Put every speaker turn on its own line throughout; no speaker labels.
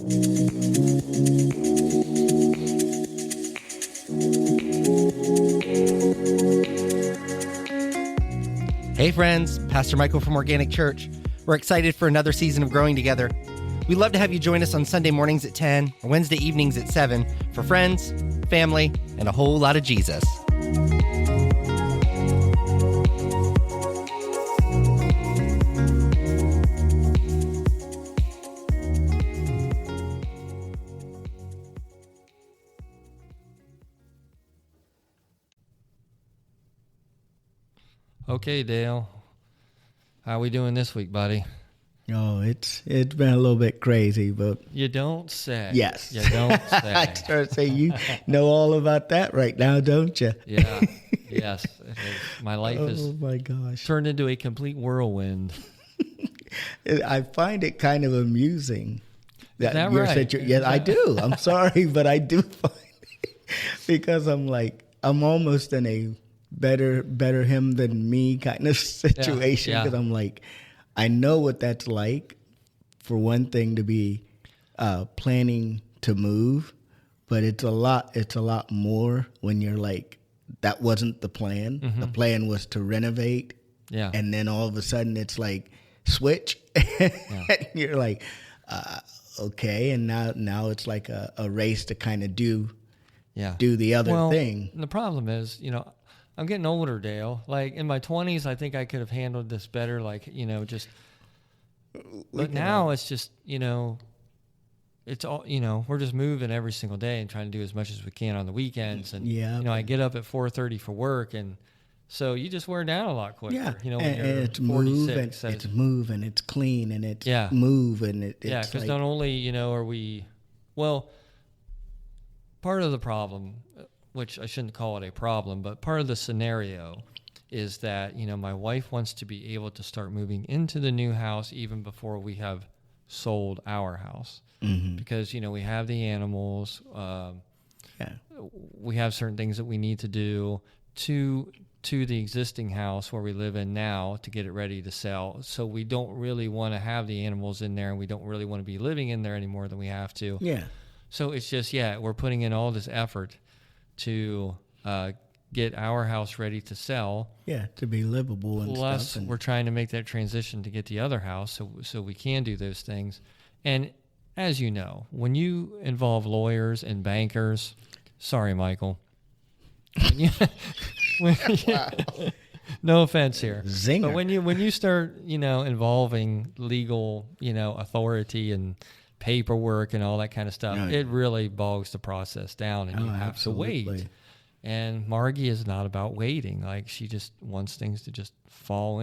Hey friends, Pastor Michael from Organic Church. We're excited for another season of growing together. We'd love to have you join us on Sunday mornings at 10 or Wednesday evenings at 7 for friends, family, and a whole lot of Jesus.
Okay, Dale. How we doing this week, buddy?
Oh, it's been a little bit crazy, but
You don't say.
yes.
You don't say.
I start saying you know all about that right now, don't you?
Yeah. Yes. My life
Oh
has
my gosh.
turned into a complete whirlwind.
I find it kind of amusing
that
your
right?
situation. Yes, I do. I'm sorry, but I do find it because I'm almost in a better him than me kind of situation because I'm like, I know what that's like. For one thing, to be planning to move, but it's a lot more when you're like, that wasn't the plan.
Mm-hmm.
The plan was to renovate, and then all of a sudden it's like switch, and you're like, okay, and now it's like a race to kind of do the other thing.
The problem is, I'm getting older, Dale. Like in my 20s, I think I could have handled this better. Like, but now it's just, it's all, we're just moving every single day and trying to do as much as we can on the weekends. And, I get up at 4:30 for work. And so you just wear down a lot quicker.
Yeah.
When
and
you're
it's
46.
it's moving, it's clean, and it's moving.
Because not only, are we, part of the problem, which I shouldn't call it a problem, but part of the scenario is that, my wife wants to be able to start moving into the new house even before we have sold our house. Mm-hmm. Because, we have the animals. We have certain things that we need to do to the existing house where we live in now to get it ready to sell. So we don't really want to have the animals in there, and we don't really want to be living in there any more than we have to.
Yeah.
So it's just, we're putting in all this effort to get our house ready to sell.
Yeah, to be livable and
Plus,
stuff.
we're trying to make that transition to get the other house so we can do those things. And as you know, when you involve lawyers and bankers, sorry, Michael. No offense here.
Zinger.
But when you start, involving legal, authority and paperwork and all that kind of stuff, it really bogs the process down, and you have to wait. And Margie is not about waiting. Like, she just wants things to just fall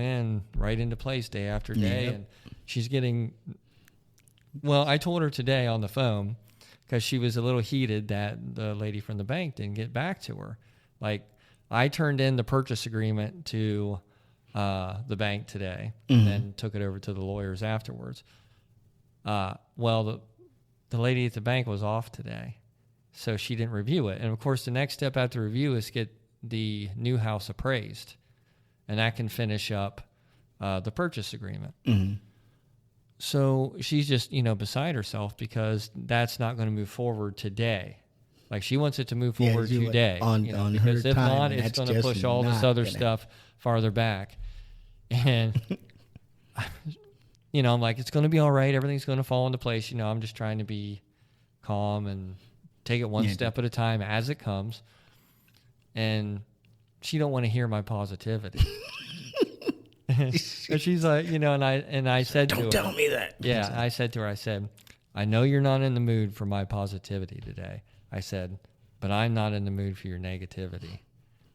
right into place day after day. And she's getting, I told her today on the phone, because she was a little heated that the lady from the bank didn't get back to her. Like, I turned in the purchase agreement to the bank today, and then took it over to the lawyers afterwards. The lady at the bank was off today, so she didn't review it. And of course, the next step after review is get the new house appraised, and that can finish up the purchase agreement. Mm-hmm. So she's just, beside herself because that's not going to move forward today. Like, she wants it to move forward today. Because if not, it's going to push all this other stuff farther back. And I'm like, it's going to be all right. Everything's going to fall into place. I'm just trying to be calm and take it one step at a time as it comes. And she don't want to hear my positivity. And she's like, and I said to her,
don't tell me that.
Yeah, I said to her, I know you're not in the mood for my positivity today. I said, but I'm not in the mood for your negativity.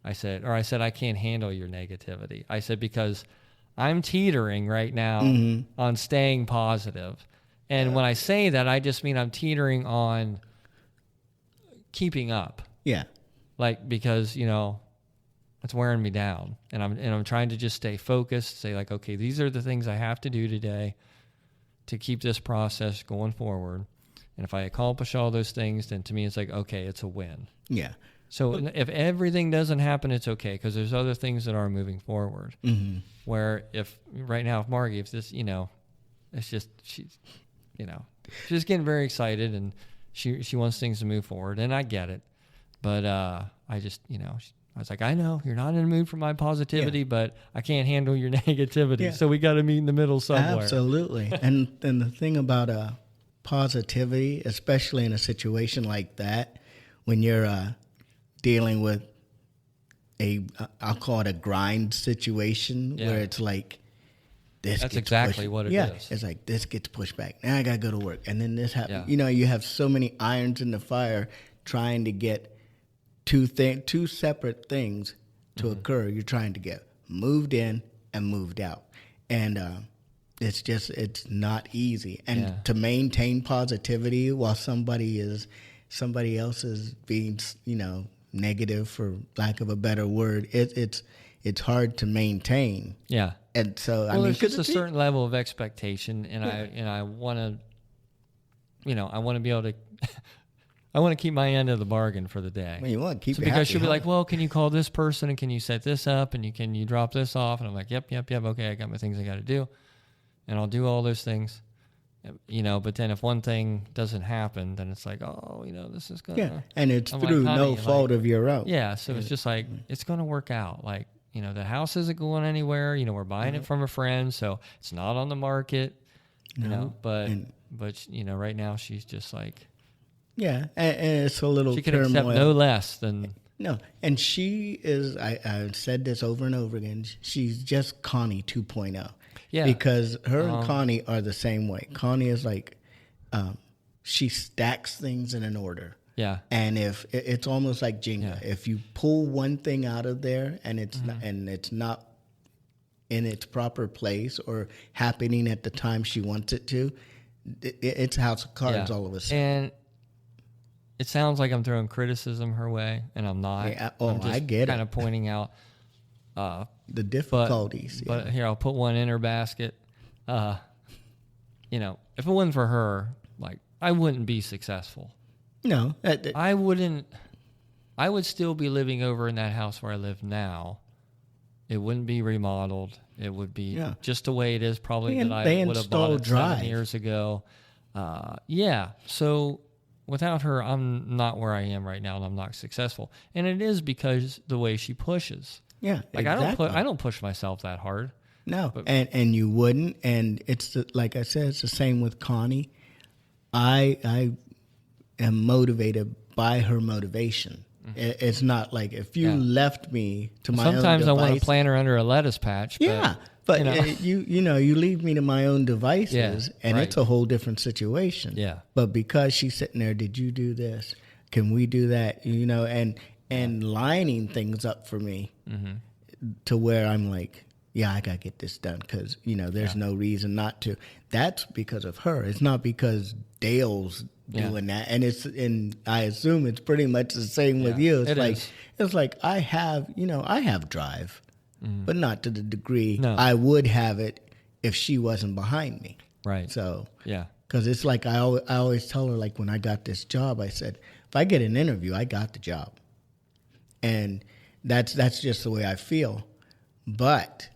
I said, I can't handle your negativity. I said, because I'm teetering right now on staying positive. And when I say that, I just mean I'm teetering on keeping up.
Yeah.
Like, because, it's wearing me down. And I'm trying to just stay focused, say like, okay, these are the things I have to do today to keep this process going forward. And if I accomplish all those things, then to me it's like, okay, it's a win.
Yeah.
So if everything doesn't happen, it's okay, because there's other things that are moving forward. Mm-hmm. Where if right now, if Margie, if this, it's just she's getting very excited, and she wants things to move forward, and I get it. But I just, I was like, I know you're not in the mood for my positivity, but I can't handle your negativity. Yeah. So we got to meet in the middle somewhere.
Absolutely. and the thing about positivity, especially in a situation like that, when you're dealing with I'll call it a grind situation, where it's like,
that's exactly what it is.
It's like, this gets pushed back. Now I got to go to work. And then this happens. Yeah. You have so many irons in the fire trying to get two separate things to occur. You're trying to get moved in and moved out. And it's not easy. And to maintain positivity while somebody else is being, negative, for lack of a better word, it's hard to maintain.
Yeah.
And so,
there's just a certain level of expectation, and I want to, I want to be able to, I want to keep my end of the bargain for the day.
Well, you want to keep it
because
happy,
she'll be like, well, can you call this person, and can you set this up, and can you drop this off? And I'm like, yep, okay, I got my things I got to do, and I'll do all those things. But then if one thing doesn't happen, then it's like, oh, this is gonna.
And it's through no fault of your own.
Yeah, so it's just like, it's gonna work out. Like, the house isn't going anywhere. We're buying it from a friend, so it's not on the market. But right now she's just like.
Yeah, and it's a little.
She can
turmoil.
Accept no less than.
No, and she is. I've said this over and over again. She's just Connie 2.0. Yeah, because her and Connie are the same way. Connie is like, she stacks things in an order.
Yeah,
and if it's almost like Jenga, if you pull one thing out of there and it's not in its proper place or happening at the time she wants it to, it's a house of cards all of a sudden.
And it sounds like I'm throwing criticism her way, and I'm not.
Yeah,
I'm just
I get
kind of pointing out
the difficulties.
But here, I'll put one in her basket. If it wasn't for her, like, I wouldn't be successful.
No,
I wouldn't. I would still be living over in that house where I live now. It wouldn't be remodeled. It would be just the way it is. Probably that I would have bought it 7 years ago. So without her, I'm not where I am right now, and I'm not successful. And it is because the way she pushes.
Yeah,
like
exactly.
I don't push myself that hard.
No, and you wouldn't. And it's like I said, it's the same with Connie. I am motivated by her motivation. Mm-hmm. It's not like if you left me to my own device.
Sometimes I want to plant her under a lettuce patch.
But you leave me to my own devices, and it's a whole different situation.
Yeah.
But because she's sitting there, did you do this? Can we do that? And lining things up for me to where I'm like, I got to get this done because, there's no reason not to. That's because of her. It's not because Dale's doing that. And I assume it's pretty much the same with you. It's like I have drive, but not to the degree I would have it if she wasn't behind me.
Right.
So, because it's like I always tell her, like when I got this job, I said, if I get an interview, I got the job. And that's just the way I feel. But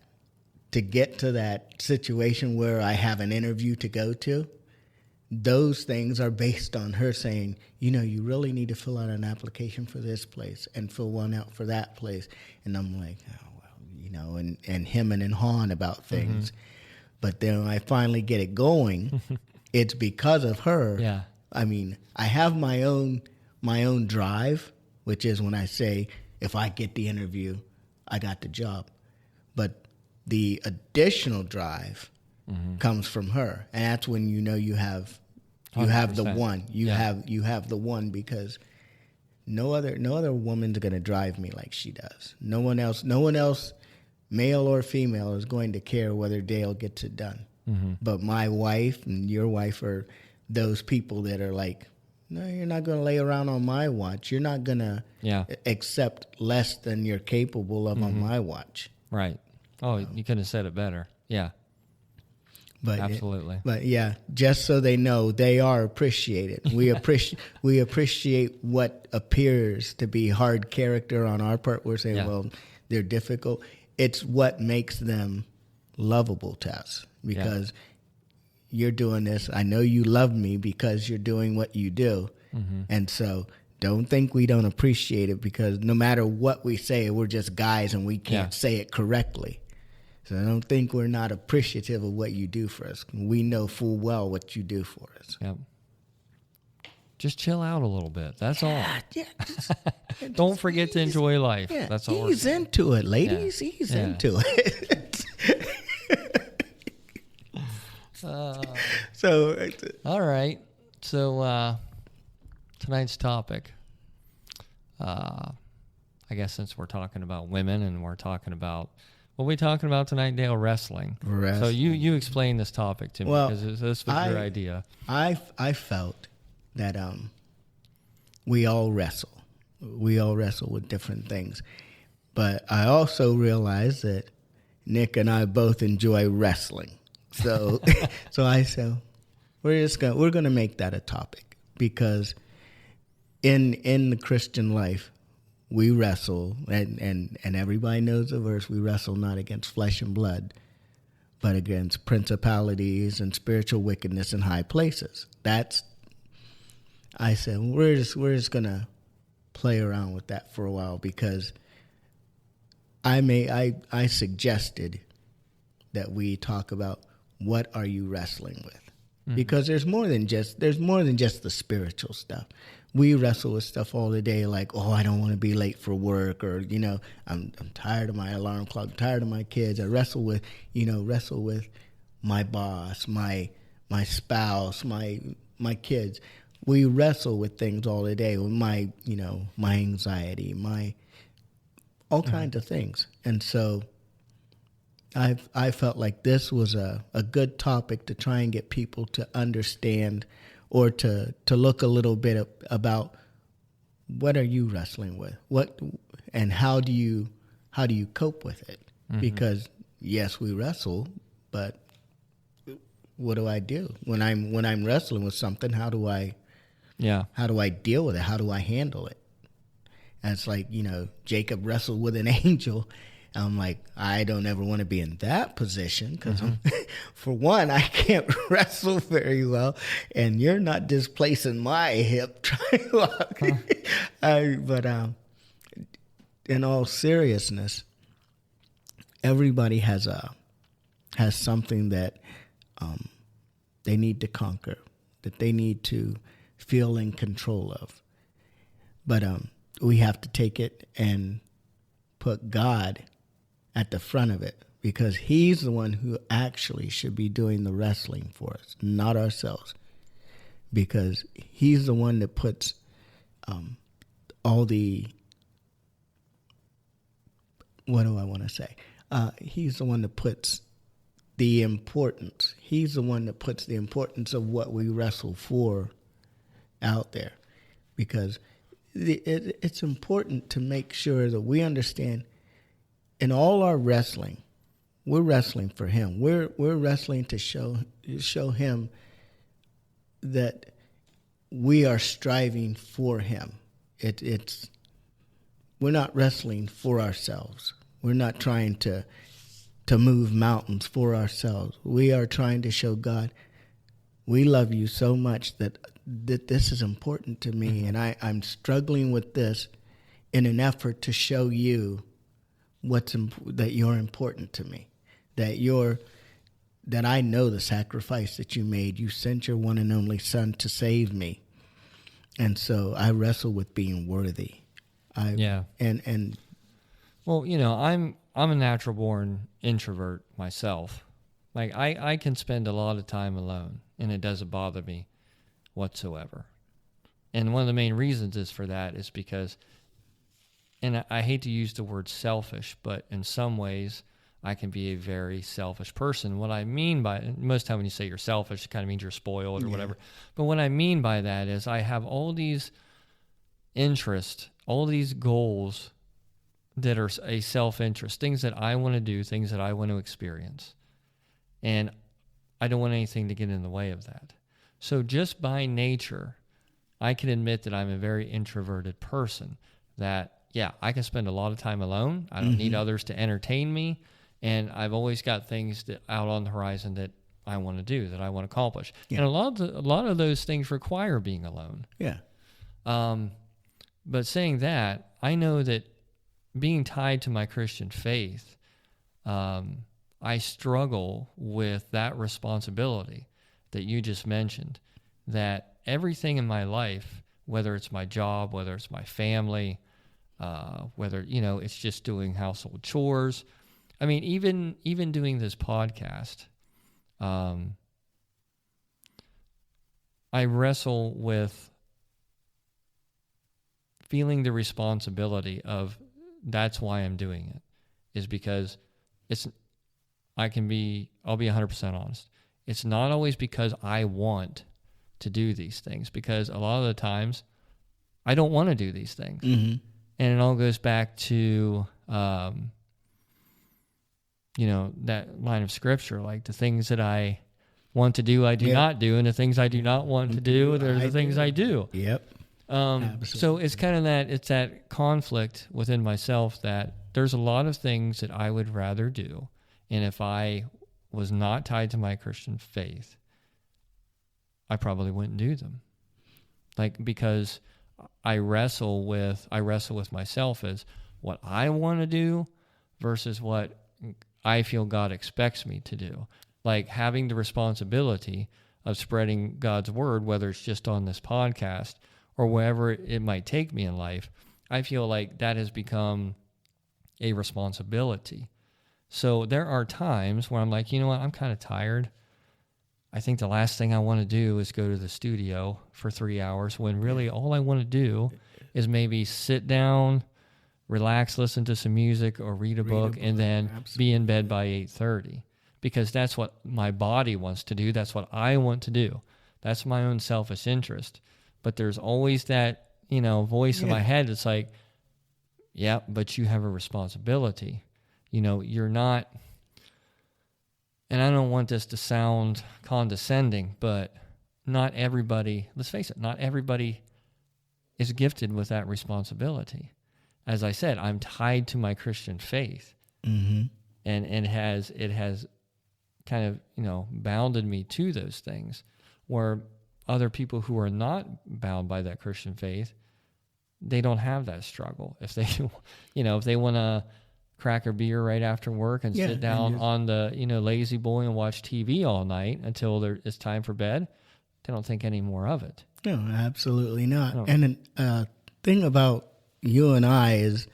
to get to that situation where I have an interview to go to, those things are based on her saying, you really need to fill out an application for this place and fill one out for that place. And I'm like, oh, well, and hemming and hawing about things. Mm-hmm. But then when I finally get it going, it's because of her.
Yeah.
I mean, I have my own drive, which is when I say, if I get the interview, I got the job. But the additional drive comes from her, and that's when you have the one. You have the one, because no other woman's gonna drive me like she does. No one else, male or female, is going to care whether Dale gets it done. Mm-hmm. But my wife and your wife are those people that are like, no, you're not going to lay around on my watch. You're not going to accept less than you're capable of on my watch.
Right. Oh, you couldn't have said it better. Yeah.
But
absolutely.
Just so they know, they are appreciated. We appreciate what appears to be hard character on our part. We're saying, well, they're difficult. It's what makes them lovable to us, because you're doing this. I know you love me because you're doing what you do. Mm-hmm. And so don't think we don't appreciate it, because no matter what we say, we're just guys and we can't say it correctly. So I don't think we're not appreciative of what you do for us. We know full well what you do for us.
Yep. Just chill out a little bit. That's all.
Yeah,
don't forget to enjoy life.
Yeah,
that's all.
He's into it, ladies. Yeah. He's into it. So,
all right. So tonight's topic, I guess since we're talking about women and we're talking about, what are we talking about tonight, Dale? Wrestling. So you explain this topic to me, because this was your idea.
I felt that we all wrestle. We all wrestle with different things. But I also realized that Nick and I both enjoy wrestling. So I said, we're gonna make that a topic, because in the Christian life, we wrestle, and everybody knows the verse, we wrestle not against flesh and blood, but against principalities and spiritual wickedness in high places. I said, we're just gonna play around with that for a while, because I suggested that we talk about, what are you wrestling with? Mm-hmm. Because there's more than just the spiritual stuff. We wrestle with stuff all the day, like, oh, I don't want to be late for work, or I'm tired of my alarm clock, I'm tired of my kids. I wrestle with my boss, my spouse, my kids. We wrestle with things all the day, with my anxiety, my all kinds of things. And so I felt like this was a good topic to try and get people to understand, or to look a little bit about, what are you wrestling with? What and how do you cope with it? Mm-hmm. Because yes, we wrestle, but what do I do when I'm wrestling with something? How do I deal with it? How do I handle it? And it's like, Jacob wrestled with an angel. I'm like, I don't ever want to be in that position, because for one, I can't wrestle very well, and you're not displacing my hip trying to walk. But in all seriousness, everybody has something that they need to conquer, that they need to feel in control of. But we have to take it and put God at the front of it, because he's the one who actually should be doing the wrestling for us, not ourselves. Because he's the one that puts all the, what do I want to say? He's the one that puts the importance. He's the one that puts the importance of what we wrestle for out there. Because it's important to make sure that we understand, in all our wrestling, we're wrestling for him. We're wrestling to show him that we are striving for him. We're not wrestling for ourselves. We're not trying to move mountains for ourselves. We are trying to show God, we love you so much that this is important to me, mm-hmm. and I'm struggling with this in an effort to show you that you're important to me, that I know the sacrifice that you made. You sent your one and only Son to save me, and so I wrestle with being worthy. And
well, I'm a natural born introvert myself. Like I can spend a lot of time alone, and it doesn't bother me whatsoever. And one of the main reasons is for that is because, and I hate to use the word selfish, but in some ways I can be a very selfish person. What I mean by, most of the time when you say you're selfish, it kind of means you're spoiled or whatever. But what I mean by that is I have all these interests, all these goals that are a self-interest, things that I want to do, things that I want to experience. And I don't want anything to get in the way of that. So just by nature, I can admit that I'm a very introverted person, that I can spend a lot of time alone. I don't need others to entertain me. And I've always got things that out on the horizon that I want to do, that I want to accomplish. Yeah. And a lot of those things require being alone.
Yeah.
But saying that, I know that being tied to my Christian faith, I struggle with that responsibility that you just mentioned, that everything in my life, whether it's my job, whether it's my family, whether, it's just doing household chores. I mean, even doing this podcast, I wrestle with feeling the responsibility of that's why I'm doing it, is because I'll be 100% honest. It's not always because I want to do these things, because a lot of the times I don't want to do these things. Mm-hmm. And it all goes back to, that line of scripture, like the things that I want to do, I do not do. And the things I do not want to do, they're the things I do.
Yep.
So it's kind of that conflict within myself, that there's a lot of things that I would rather do. And if I was not tied to my Christian faith, I probably wouldn't do them. Because I wrestle with myself as what I want to do versus what I feel God expects me to do. Like having the responsibility of spreading God's word, whether it's just on this podcast or wherever it might take me in life, I feel like that has become a responsibility. So there are times where I'm like, you know what, I'm kind of tired. I think the last thing I want to do is go to the studio for 3 hours, when really all I want to do is maybe sit down, relax, listen to some music or read a book, and then be in bed by 8:30. Because that's what my body wants to do. That's what I want to do. That's my own selfish interest. But there's always that, voice in my head that's like, yeah, but you have a responsibility. You're not, and I don't want this to sound condescending, but not everybody, let's face it, not everybody is gifted with that responsibility. As I said, I'm tied to my Christian faith. Mm-hmm. And it has kind of, bounded me to those things, where other people who are not bound by that Christian faith, they don't have that struggle. If they, if they want to crack a beer right after work and sit down on the, lazy boy and watch TV all night until it's time for bed, they don't think any more of it.
No, absolutely not. No. And the thing about you and I is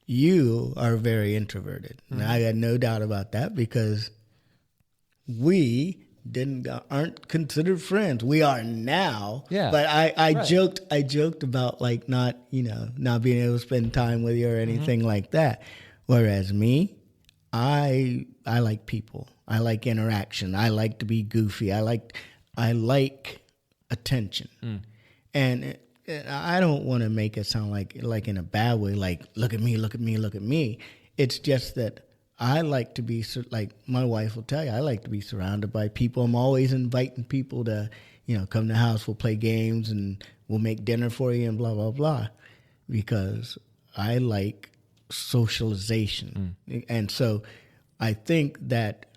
you are very introverted. Mm-hmm. And I got no doubt about that, because we aren't considered friends. We are now. Yeah. But I joked about not being able to spend time with you or anything like that. Whereas me, I like people. I like interaction. I like to be goofy. I like attention. Mm. And I don't want to make it sound like in a bad way, like look at me, look at me, look at me. It's just that I like to be, like my wife will tell you, I like to be surrounded by people. I'm always inviting people to, come to the house. We'll play games and we'll make dinner for you and blah, blah, blah. Because I like socialization. Mm. And so I think that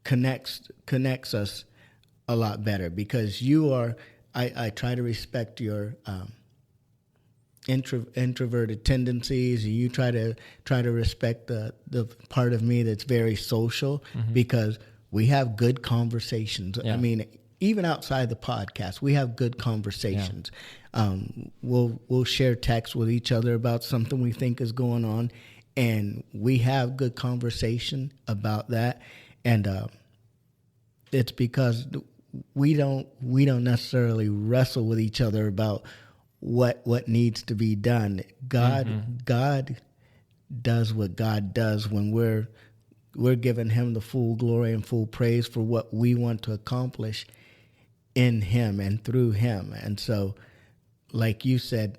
connects us a lot better, because you are, I try to respect your introverted tendencies, and you try to respect the part of me that's very social, mm-hmm. because we have good conversations. Yeah. I mean, even outside the podcast, we have good conversations. Yeah. We'll share texts with each other about something we think is going on, and we have good conversation about that. And it's because we don't necessarily wrestle with each other about what needs to be done. God does what God does when we're giving him the full glory and full praise for what we want to accomplish in him and through him. And so, like you said,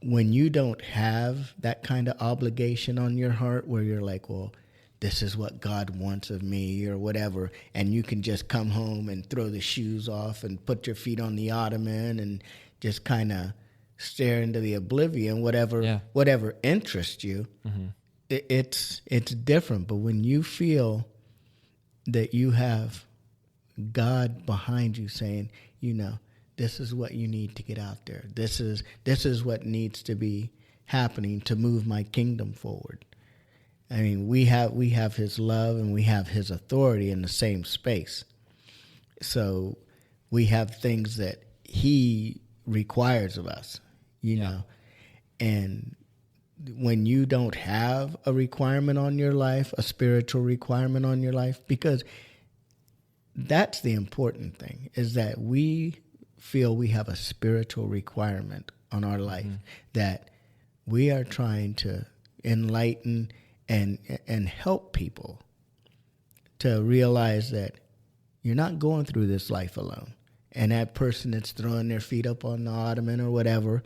when you don't have that kind of obligation on your heart where you're like, well, this is what God wants of me or whatever, and you can just come home and throw the shoes off and put your feet on the ottoman and just kind of stare into the oblivion, whatever interests you, mm-hmm. it's different. But when you feel that you have God behind you saying, this is what you need to get out there. This is what needs to be happening to move my kingdom forward. I mean, we have his love and we have his authority in the same space. So we have things that he requires of us, know. And when you don't have a requirement on your life, a spiritual requirement on your life, because that's the important thing, is that we feel we have a spiritual requirement on our life, that we are trying to enlighten and help people to realize that you're not going through this life alone. And that person that's throwing their feet up on the ottoman or whatever,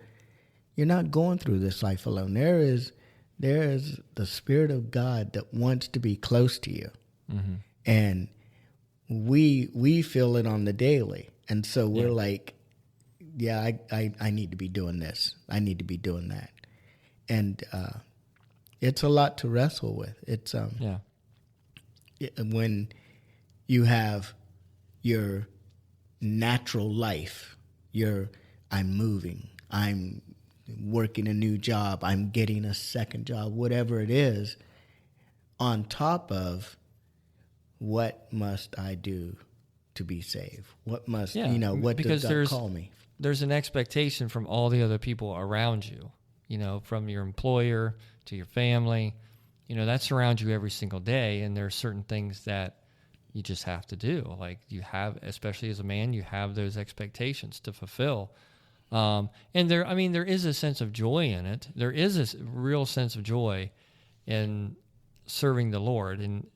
you're not going through this life alone. There is the Spirit of God that wants to be close to you. Mm-hmm. And we feel it on the daily. And so we're like, I need to be doing this. I need to be doing that. And it's a lot to wrestle with. It's when you have your natural life, I'm moving, I'm working a new job, I'm getting a second job, whatever it is, on top of what must I do to be saved? What must, what does God call me?
There's an expectation from all the other people around you, from your employer to your family, that surrounds you every single day. And there are certain things that you just have to do. Like you have, especially as a man, you have those expectations to fulfill. And there is a sense of joy in it. There is a real sense of joy in serving the Lord. And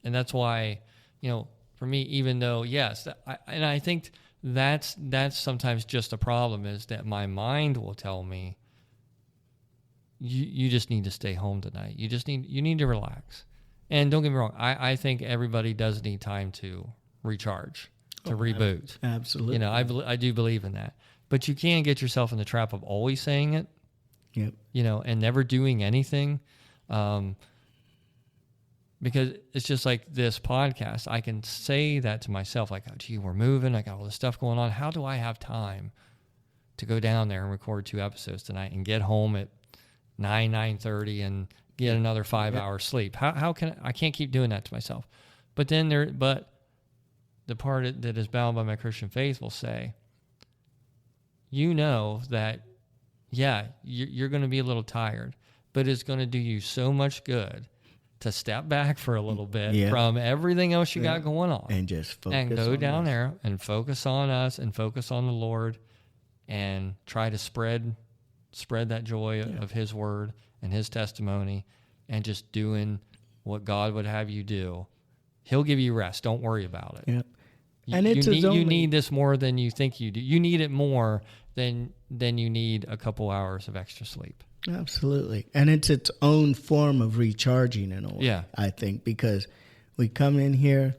that's why, for me, even though, yes, I think that's sometimes just a problem, is that my mind will tell me, you just need to stay home tonight. You need to relax. And don't get me wrong, I think everybody does need time to recharge, to reboot.
Absolutely.
I do believe in that. But you can get yourself in the trap of always saying it, and never doing anything. Because it's just like this podcast. I can say that to myself, like, oh, gee, we're moving. I got all this stuff going on. How do I have time to go down there and record 2 episodes tonight and get home at 9:30 and get another 5 hours sleep? How can I can't keep doing that to myself. But then the part that is bound by my Christian faith will say, that, you're going to be a little tired, but it's going to do you so much good to step back for a little bit from everything else you got going on
and just focus
and go down there and focus on us and focus on the Lord and try to spread that joy of his word and his testimony and just doing what God would have you do. He'll give you rest. Don't worry about it.
Yep.
And you need this more than you think you do. You need it more than you need a couple hours of extra sleep.
Absolutely. And it's its own form of recharging in a way, I think, because we come in here,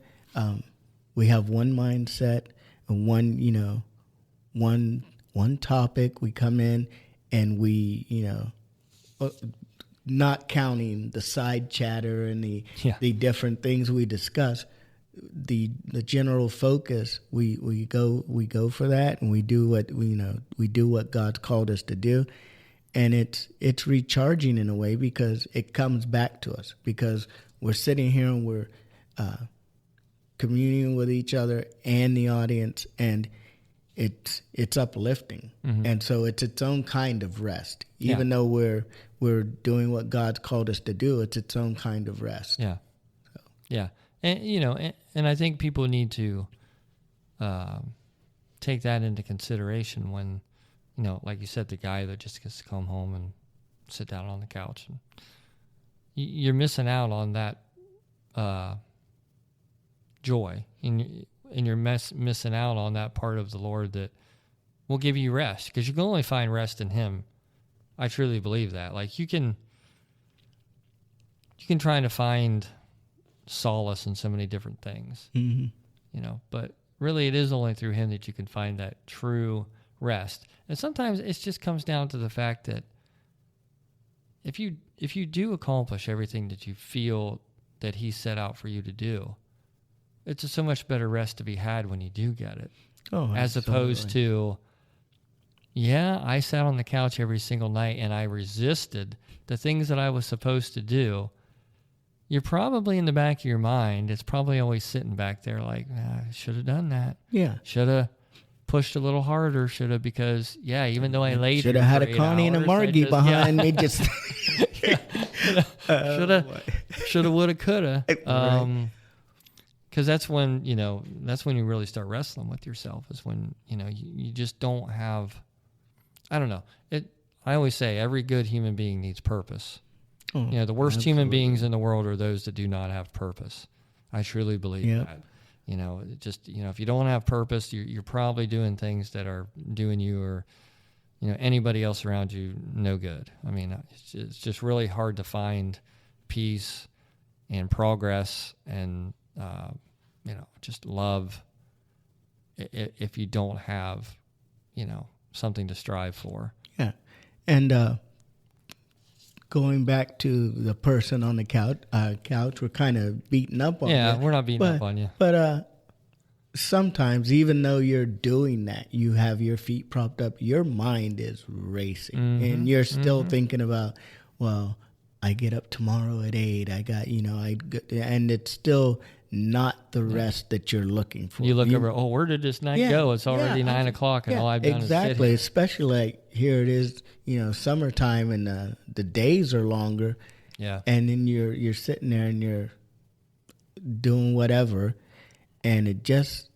we have one mindset and one topic. We come in and we, not counting the side chatter and the different things we discuss, the general focus, we go for that, and we do what God's called us to do. And it's recharging in a way because it comes back to us, because we're sitting here and we're communing with each other and the audience, and it's uplifting. Mm-hmm. And so it's its own kind of rest. Even though we're doing what God's called us to do, it's its own kind of rest.
Yeah. So. Yeah. And and I think people need to take that into consideration when, like you said, the guy that just gets to come home and sit down on the couch, and you're missing out on that joy, and you're missing out on that part of the Lord that will give you rest, because you can only find rest in Him. I truly believe that. Like you can try to find solace in so many different things, but really it is only through Him that you can find that true rest. And sometimes it just comes down to the fact that if you do accomplish everything that you feel that He set out for you to do, it's a so much better rest to be had when you do get it.
Oh,
as opposed to, I sat on the couch every single night and I resisted the things that I was supposed to do. You're probably in the back of your mind, it's probably always sitting back there like, I should have done that.
Yeah.
Should have pushed a little harder, because, even though I laid
should have had a Connie and a Margie behind me. Just
should have, would have, could have. Because that's when, you really start wrestling with yourself, is when, you just don't have, I don't know. I always say every good human being needs purpose. The worst human beings in the world are those that do not have purpose. I truly believe that. If you don't have purpose, you're probably doing things that are doing you or, anybody else around you no good. I mean, it's just really hard to find peace and progress and, just love if you don't have, something to strive for.
Yeah. And going back to the person on the couch, we're kind of beating up on you.
Yeah, we're not beating up on you.
But sometimes, even though you're doing that, you have your feet propped up, your mind is racing. And you're still thinking about, well, I get up tomorrow at 8. I got, and it's still not the rest that you're looking for.
You look over, where did this night go? It's already 9 o'clock and all I've done is sit here.
Especially like here it is, summertime and the days are longer.
Yeah.
And then you're sitting there and you're doing whatever, and it just,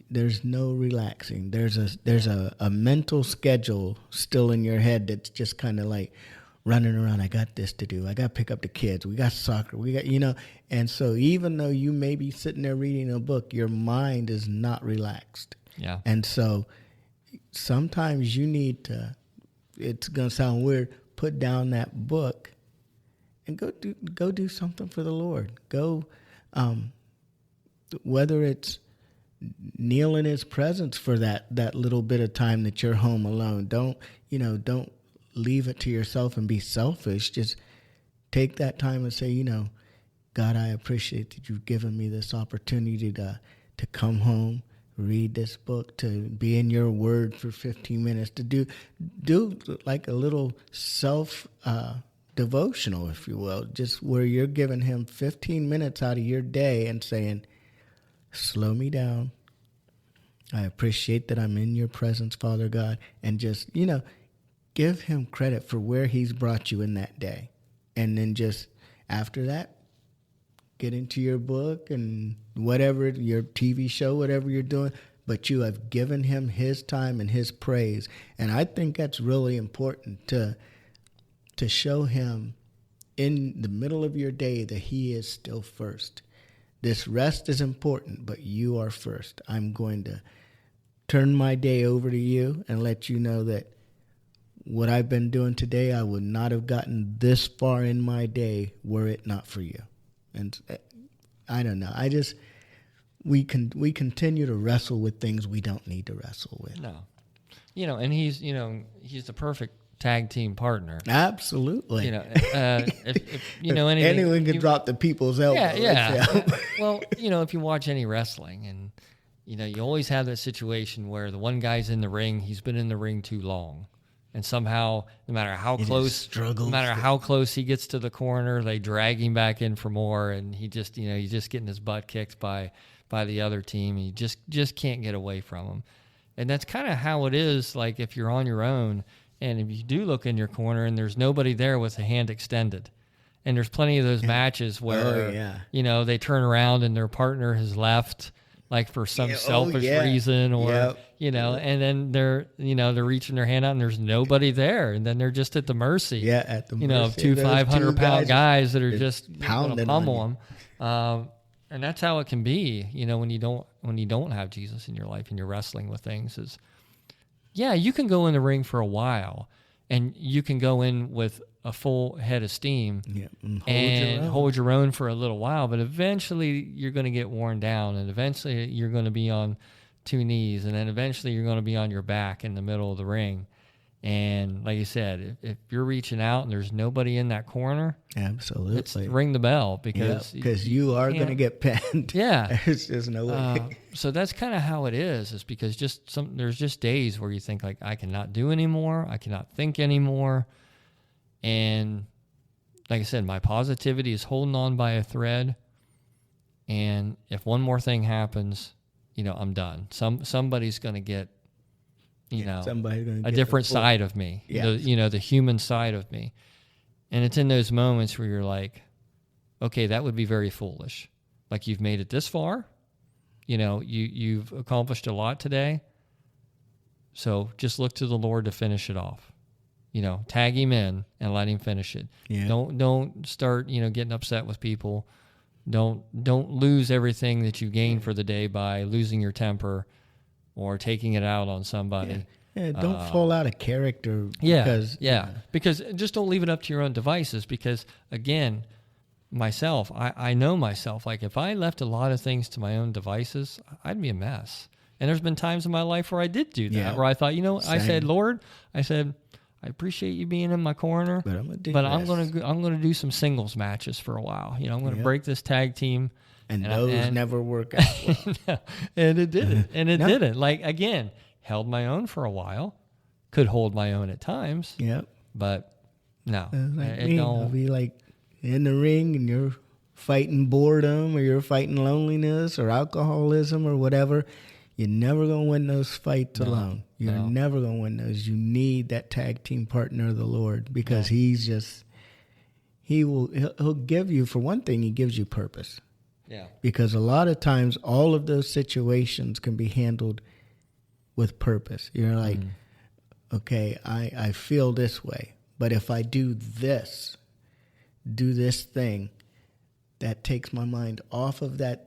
there's no relaxing. There's a mental schedule still in your head that's just kind of like running around. I got this to do. I got to pick up the kids. We got soccer. We got, and so even though you may be sitting there reading a book, your mind is not relaxed.
Yeah.
And so sometimes you need to, it's going to sound weird, put down that book and go do something for the Lord. Go, whether it's kneel in his presence for that little bit of time that you're home alone. Don't leave it to yourself and be selfish. Just take that time and say, God, I appreciate that you've given me this opportunity to come home, read this book, to be in your word for 15 minutes, to do like a little self devotional, if you will, just where you're giving him 15 minutes out of your day and saying, slow me down. I appreciate that I'm in your presence, Father God, and just, give him credit for where he's brought you in that day. And then just after that, get into your book and whatever, your TV show, whatever you're doing, but you have given him his time and his praise. And I think that's really important to show him in the middle of your day that he is still first. This rest is important, but you are first. I'm going to turn my day over to you and let you know that what I've been doing today, I would not have gotten this far in my day were it not for you. And I don't know. We continue to wrestle with things we don't need to wrestle with.
No. And he's the perfect tag team partner.
Absolutely.
If anything,
anyone can drop the people's elbow.
Yeah. Well, if you watch any wrestling and, you always have that situation where the one guy's in the ring, he's been in the ring too long. And somehow, no matter how close he gets to the corner, they drag him back in for more, and he's just getting his butt kicked by the other team. He just can't get away from them. And that's kind of how it is, like if you're on your own, and if you do look in your corner and there's nobody there with a hand extended. And there's plenty of those matches where, they turn around and their partner has left, like for some selfish reason, or and then they're reaching their hand out and there's nobody there, and then they're just at the mercy,
at the mercy
of two 500-pound guys that are just pummel them, and that's how it can be, when you don't have Jesus in your life and you're wrestling with things. Is you can go in the ring for a while, and you can go in with a full head of steam and hold your own for a little while, but eventually you're going to get worn down, and eventually you're going to be on two knees, and then eventually you're going to be on your back in the middle of the ring. And like you said, if you're reaching out and there's nobody in that corner,
absolutely,
ring the bell, because
you are going to get pinned.
Yeah,
there's just no way.
So that's kind of how it is because there's just days where you think like, I cannot do anymore, I cannot think anymore, and like I said, my positivity is holding on by a thread. And if one more thing happens, I'm done. Somebody's going to get,
somebody's going to
a different side of me, the human side of me. And it's in those moments where you're like, okay, that would be very foolish. Like, you've made it this far, you've accomplished a lot today. So just look to the Lord to finish it off. Tag him in and let him finish it. Yeah. Don't start, getting upset with people. Don't lose everything that you gained for the day by losing your temper or taking it out on somebody.
Yeah, don't fall out of character.
Because just don't leave it up to your own devices, because, again, myself, I know myself. Like, if I left a lot of things to my own devices, I'd be a mess. And there's been times in my life where I did do that, where I thought, I said, Lord, I appreciate you being in my corner, but I'm gonna do some singles matches for a while. I'm gonna break this tag team,
and those never work out well.
And it didn't, didn't. Like, again, held my own for a while, could hold my own at times.
Yep.
But no,
I'll be like in the ring and you're fighting boredom, or you're fighting loneliness or alcoholism or whatever. You're never going to win those fights alone. You're never going to win those. You need that tag team partner of the Lord, because he'll give you, for one thing, he gives you purpose.
Yeah.
Because a lot of times all of those situations can be handled with purpose. You're like, okay, I feel this way, but if I do this thing, that takes my mind off of that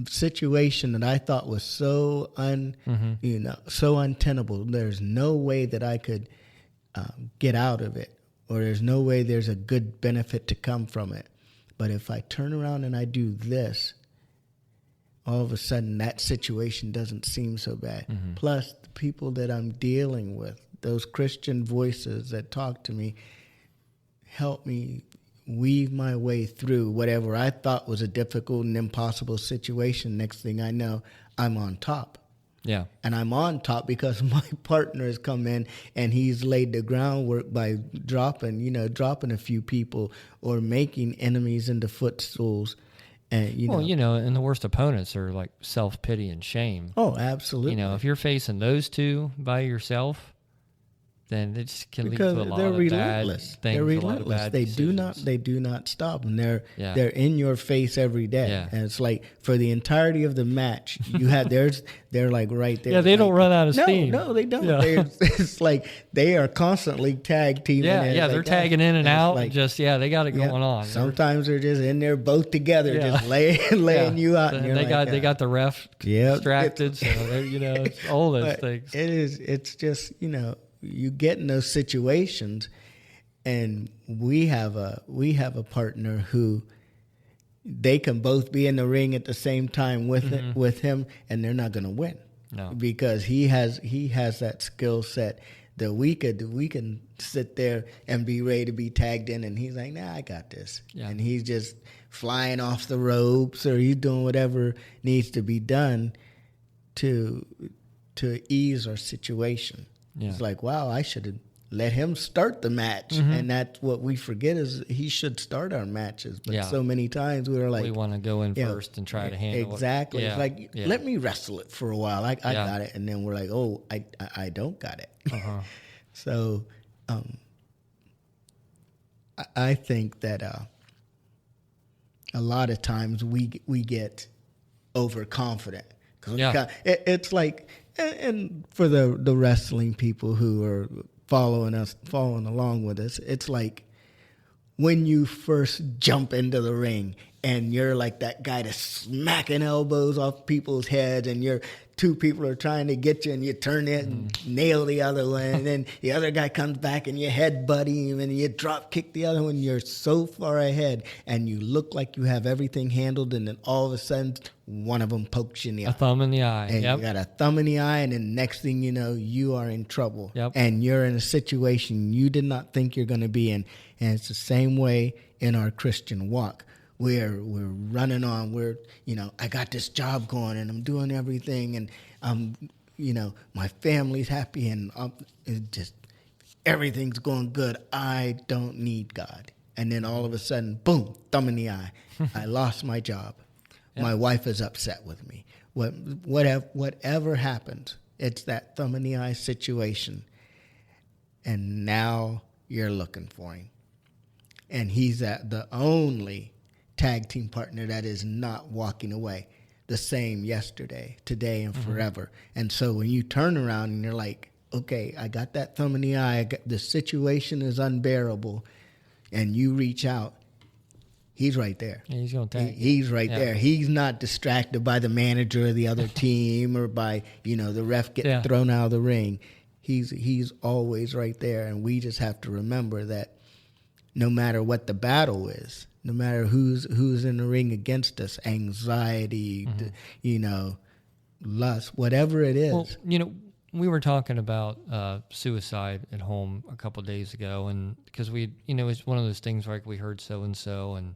situation that I thought was so so untenable. There's no way that I could get out of it, or there's no way there's a good benefit to come from it. But if I turn around and I do this, all of a sudden that situation doesn't seem so bad. Mm-hmm. Plus, the people that I'm dealing with, those Christian voices that talk to me, help me weave my way through whatever I thought was a difficult and impossible situation. Next thing I know, I'm on top.
Yeah.
And I'm on top because my partner has come in and he's laid the groundwork by dropping a few people or making enemies into footstools. And,
and the worst opponents are like self-pity and shame.
Oh, absolutely.
If you're facing those two by yourself, then it just can lead to a lot of bad things.
They're relentless. They do not stop, and they're in your face every day.
Yeah.
And it's like for the entirety of the match, they're like right there.
Yeah, they don't run out of steam.
No, they don't. Yeah. It's like they are constantly tag teaming.
Yeah, they're tagging in and out. Like, they got it going on.
Sometimes they're just in there both together, just laying you out. And
they got the ref distracted. So it's all those things.
It's just you get in those situations, and we have a partner who they can both be in the ring at the same time with him, and they're not going to win.
No,
because he has that skill set that we can sit there and be ready to be tagged in, and he's like, nah, I got this, and he's just flying off the ropes, or he's doing whatever needs to be done to ease our situation. Yeah. It's like, wow, I should have let him start the match. Mm-hmm. And that's what we forget, is he should start our matches. But so many times we
want to go in first and try to handle
exactly.
it.
Exactly. It's like, let me wrestle it for a while. I got it. And then we're like, oh, I don't got it.
Uh-huh.
So I think that a lot of times we get overconfident. It's like, and for the wrestling people who are following along with us, it's like when you first jump into the ring and you're like that guy that's smacking elbows off people's heads, and you're two people are trying to get you, and you turn it and nail the other one, and then the other guy comes back and you headbutt him, and you drop kick the other one. You're so far ahead, and you look like you have everything handled, and then all of a sudden, one of them pokes you in the eye.
A thumb in the eye.
And you got a thumb in the eye, and then next thing you know, you are in trouble.
Yep.
And you're in a situation you did not think you're going to be in. And it's the same way in our Christian walk. We're running on. I got this job going, and I'm doing everything, and my family's happy, and it just everything's going good. I don't need God. And then all of a sudden, boom, thumb in the eye. I lost my job. Yep. My wife is upset with me. Whatever happens, it's that thumb in the eye situation. And now you're looking for him. And he's the only tag team partner that is not walking away. The same yesterday, today, and forever. And so when you turn around and you're like, okay, I got that thumb in the eye. The situation is unbearable. And you reach out. He's right there.
Yeah, he's going to tag.
He's right there. He's not distracted by the manager of the other team or by, the ref getting thrown out of the ring. He's always right there. And we just have to remember that no matter what the battle is, no matter who's in the ring against us, anxiety, lust, whatever it is.
Well, we were talking about suicide at home a couple of days ago, and because it's one of those things like we heard so-and-so, and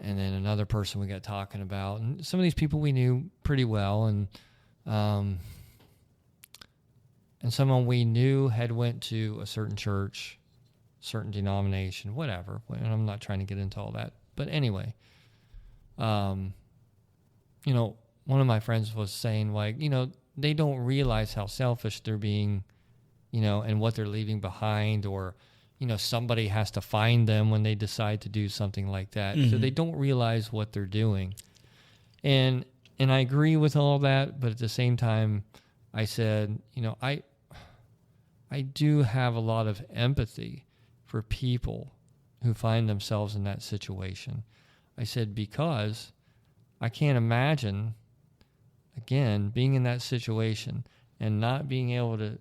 then another person we got talking about, and some of these people we knew pretty well, and someone we knew had went to a certain church, certain denomination, whatever. And I'm not trying to get into all that. But anyway, one of my friends was saying, like, they don't realize how selfish they're being, and what they're leaving behind, or, somebody has to find them when they decide to do something like that. Mm-hmm. So they don't realize what they're doing. And I agree with all that, but at the same time, I said, I do have a lot of empathy for people who find themselves in that situation. I said, because I can't imagine, again, being in that situation and not being able to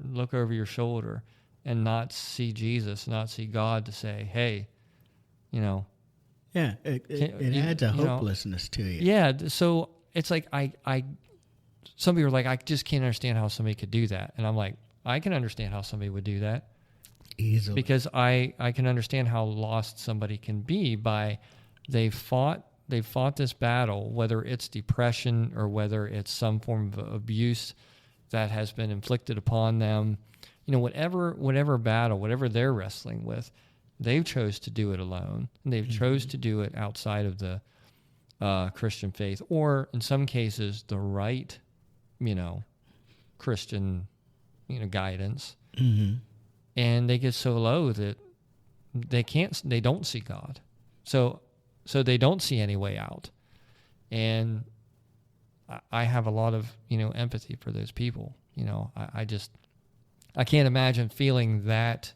look over your shoulder and not see Jesus, not see God, to say, hey,
Yeah, it adds a hopelessness to you.
Yeah, so it's like some people are like, I just can't understand how somebody could do that. And I'm like, I can understand how somebody would do that.
Easily.
Because I can understand how lost somebody can be by they fought this battle, whether it's depression or whether it's some form of abuse that has been inflicted upon them. Whatever battle, whatever they're wrestling with, they've chose to do it alone. And they've chose to do it outside of the Christian faith, or in some cases the right, Christian, guidance. Mm-hmm. And they get so low that they don't see God. So they don't see any way out. And I have a lot of, empathy for those people. I can't imagine feeling that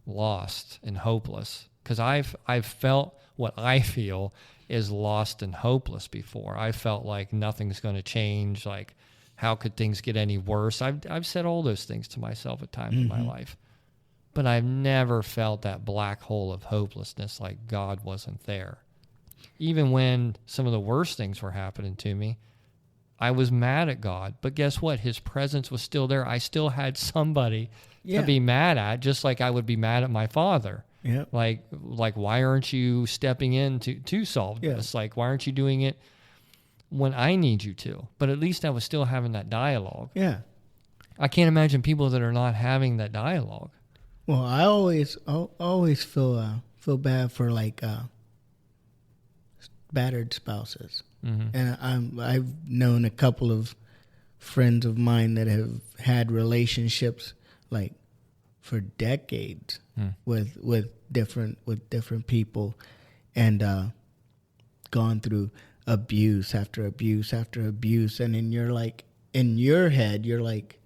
lost and hopeless, because I've felt what I feel is lost and hopeless before. I felt like nothing's going to change, like, how could things get any worse? I've said all those things to myself at times in my life. But I've never felt that black hole of hopelessness, like God wasn't there. Even when some of the worst things were happening to me, I was mad at God. But guess what? His presence was still there. I still had somebody to be mad at, just like I would be mad at my father.
Yeah.
Like why aren't you stepping in to solve this? Like, why aren't you doing it when I need you to? But at least I was still having that dialogue.
Yeah.
I can't imagine people that are not having that dialogue.
Well, I always feel bad for battered spouses, and I've known a couple of friends of mine that have had relationships like for decades with different people, and gone through abuse after abuse after abuse, and then you're like, in your head, you're like,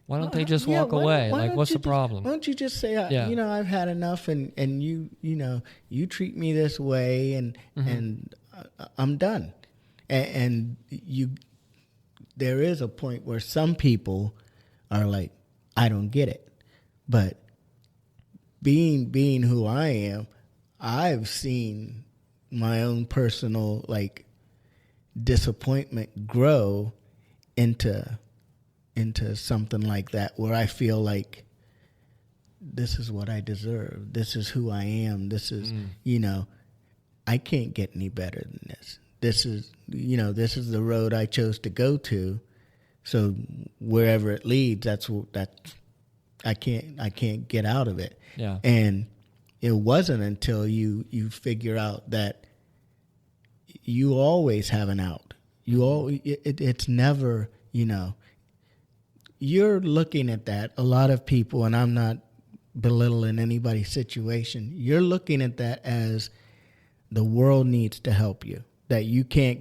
Why don't they just walk away? Like, what's the problem?
Why don't you just say, I've had enough, and you treat me this way, and I'm done. And there is a point where some people are like, I don't get it. But being who I am, I've seen my own personal disappointment grow into something like that, where I feel like this is what I deserve. This is who I am. This is, I can't get any better than this. This is the road I chose to go to. So wherever it leads, I can't get out of it.
Yeah.
And it wasn't until you figure out that you always have an out. It's never, you're looking at that. A lot of people, and I'm not belittling anybody's situation, you're looking at that as the world needs to help you. That you can't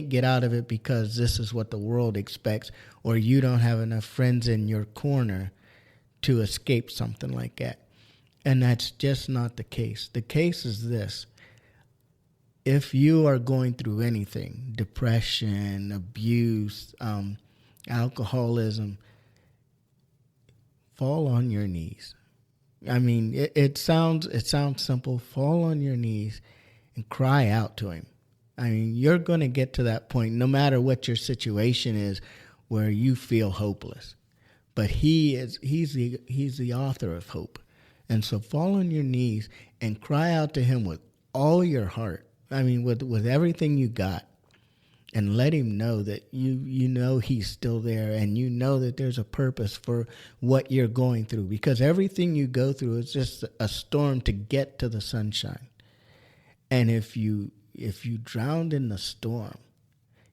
get out of it because this is what the world expects, or you don't have enough friends in your corner to escape something like that. And that's just not the case. The case is this. If you are going through anything, depression, abuse, alcoholism, fall on your knees. I mean, it sounds simple. Fall on your knees and cry out to him. I mean, you're going to get to that point, no matter what your situation is, where you feel hopeless. But he's the author of hope. And so fall on your knees and cry out to him with all your heart. I mean, with everything you got, and let him know that you know he's still there, and you know that there's a purpose for what you're going through, because everything you go through is just a storm to get to the sunshine. And if you drowned in the storm,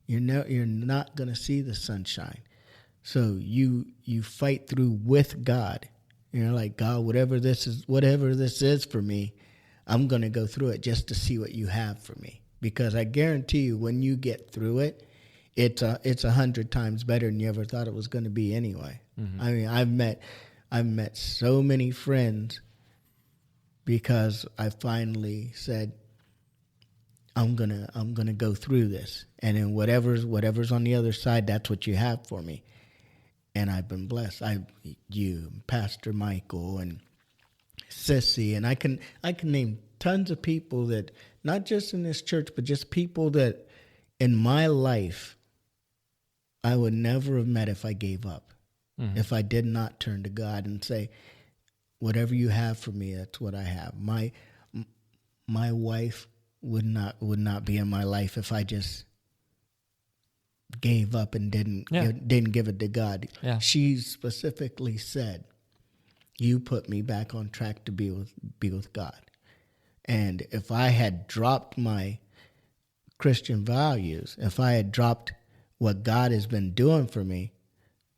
you're not going to see the sunshine. So you fight through with God. You're like, God, whatever this is for me, I'm going to go through it just to see what you have for me. Because I guarantee you, when you get through it, it's 100 times better than you ever thought it was going to be anyway. Mm-hmm. I mean, I've met so many friends because I finally said, I'm gonna go through this, and then whatever's on the other side, that's what you have for me. And I've been blessed. You, Pastor Michael, and Sissy, and I can name tons of people that, not just in this church, but just people that in my life I would never have met if I gave up, if I did not turn to God and say, whatever you have for me, that's what I have. My wife would not be in my life if I just gave up and didn't give it to God. Yeah. She specifically said, "You put me back on track to be with God." And if I had dropped my Christian values, if I had dropped what God has been doing for me,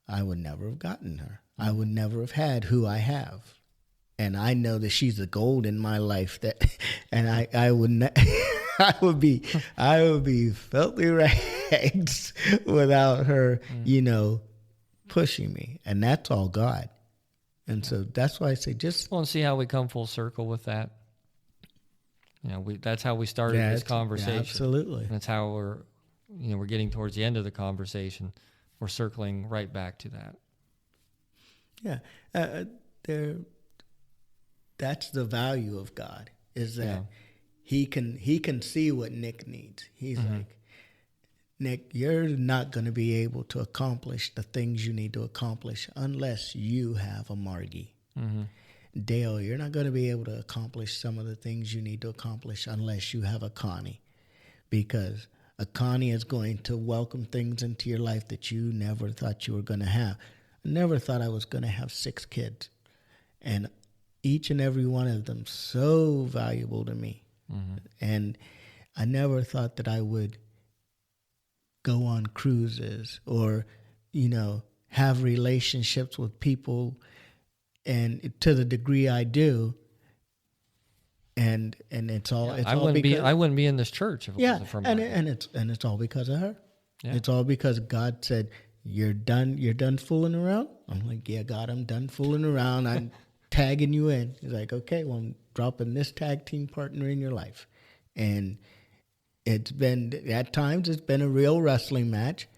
I would never have gotten her. I would never have had who I have. And I know that she's the gold in my life. And I would be filthy rags without her, pushing me. And that's all God. And so that's why I say
and see how we come full circle with that. That's how we started this conversation.
Yeah, absolutely.
And that's how we're getting towards the end of the conversation. We're circling right back to that.
Yeah. That's the value of God, is that he can see what Nick needs. He's like, Nick, you're not going to be able to accomplish the things you need to accomplish unless you have a Margie. Mm-hmm. Dale, you're not going to be able to accomplish some of the things you need to accomplish unless you have a Connie, because a Connie is going to welcome things into your life that you never thought you were going to have. I never thought I was going to have 6 kids, and each and every one of them so valuable to me. Mm-hmm. And I never thought that I would go on cruises or, have relationships with people, and to the degree I do. And it's all. It's
I wouldn't be in this church if it wasn't for
and it's all because of her. Yeah. It's all because God said, you're done fooling around? I'm like, yeah, God, I'm done fooling around. I'm tagging you in. He's like, okay, well, I'm dropping this tag team partner in your life. And it's been, at times, it's been a real wrestling match,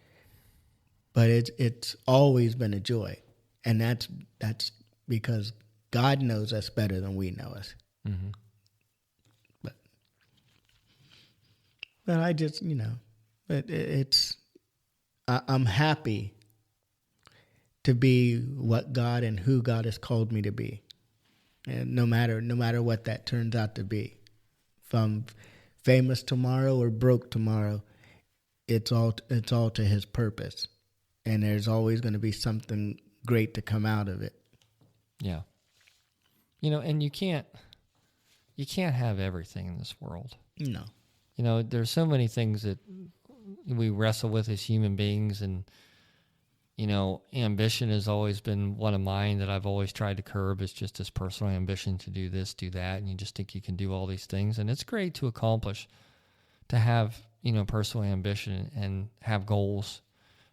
but it's always been a joy. And that's because God knows us better than we know us.
Mm-hmm.
But I just, I'm happy to be what God and who God has called me to be. And no matter what that turns out to be. If I'm famous tomorrow or broke tomorrow, it's all to his purpose. And there's always going to be something great to come out of it.
Yeah. And you can't have everything in this world.
No.
There's so many things that we wrestle with as human beings, and ambition has always been one of mine that I've always tried to curb. It's just this personal ambition to do this, do that, and you just think you can do all these things. And it's great to accomplish, to have, personal ambition and have goals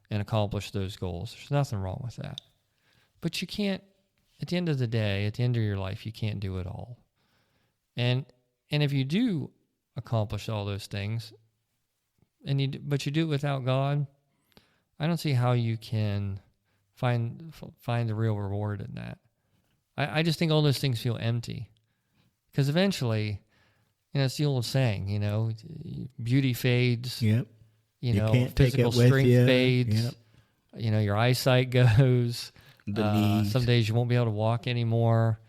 and accomplish those goals. There's nothing wrong with that. But you can't, at the end of the day, at the end of your life, you can't do it all. And if you do accomplish all those things, but you do it without God, I don't see how you can find the real reward in that. I just think all those things feel empty, because eventually, it's the old saying, beauty fades.
Yep.
Physical strength fades.
Yep.
Your eyesight goes.
The knees.
Some days you won't be able to walk anymore.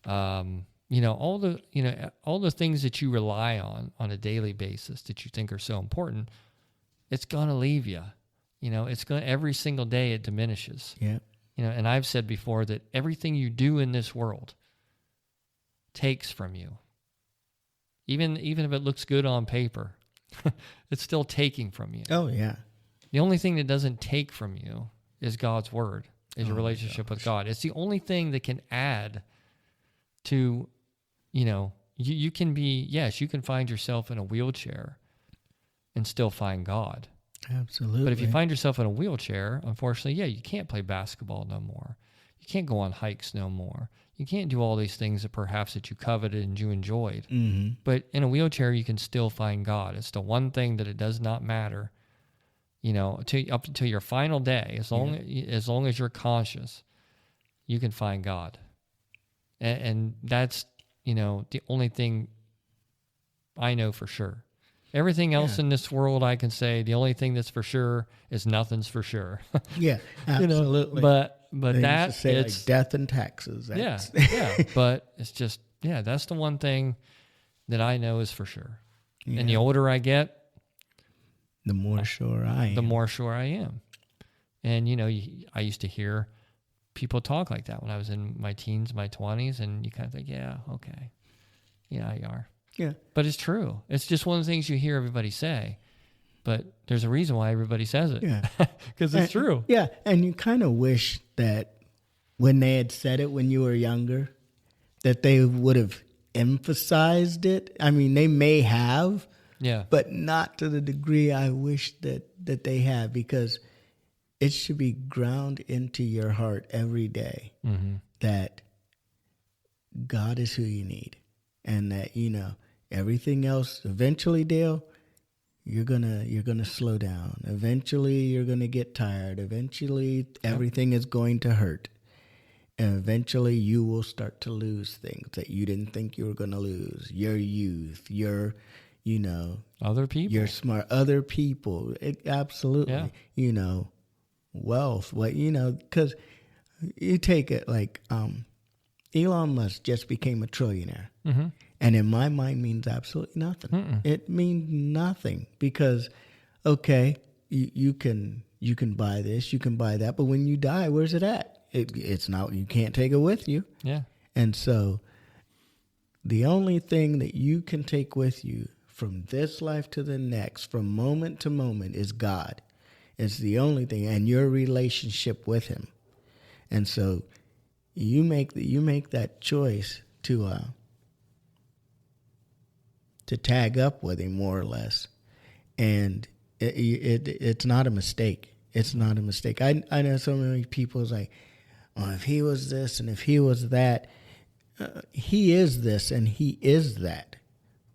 All the things that you rely on a daily basis that you think are so important, it's gonna leave you. It's gonna, every single day it diminishes.
Yeah.
And I've said before that everything you do in this world takes from you. Even if it looks good on paper, it's still taking from you.
Oh yeah.
The only thing that doesn't take from you is God's word, is your relationship with God. It's the only thing that can add to, you can be, yes, you can find yourself in a wheelchair and still find God.
Absolutely.
But if you find yourself in a wheelchair, unfortunately, you can't play basketball no more. You can't go on hikes no more. You can't do all these things that perhaps that you coveted and you enjoyed.
Mm-hmm.
But in a wheelchair, you can still find God. It's the one thing that it does not matter, up until your final day. As long as you're conscious, you can find God. And that's, the only thing I know for sure. Everything else in this world, I can say the only thing that's for sure is nothing's for sure.
Yeah, absolutely.
But
they
that
used to say,
it's
like death and taxes.
Yeah. But it's just that's the one thing that I know is for sure. Yeah. And the older I get,
the more sure I am.
The more sure I am. And I used to hear people talk like that when I was in my teens, my 20s, and you kind of think, yeah, okay, yeah, you are.
Yeah.
But it's true. It's just one of the things you hear everybody say. But there's a reason why everybody says it.
Yeah.
Because it's true.
Yeah. And you kind of wish that when they had said it when you were younger, that they would have emphasized it. I mean, they may have.
Yeah.
But not to the degree I wish that they have, because it should be ground into your heart every day that God is who you need. And that, everything else, eventually, Dale, you're gonna slow down. Eventually, you're gonna get tired. Eventually, everything is going to hurt. And eventually, you will start to lose things that you didn't think you were gonna lose. Your youth, your,
other people,
your smart, other people. Absolutely, wealth. Because you take it like Elon Musk just became a trillionaire. Mm-hmm. And in my mind means absolutely nothing. Mm-mm. It means nothing because, okay, you can buy this, you can buy that, but when you die, where's it at? It's not, you can't take it with you.
Yeah.
And so the only thing that you can take with you from this life to the next, from moment to moment, is God. It's the only thing, and your relationship with him. And so you make that choice to tag up with him, more or less, and it's not a mistake. It's not a mistake. I know so many people is like, oh, if he was this and if he was that, he is this and he is that.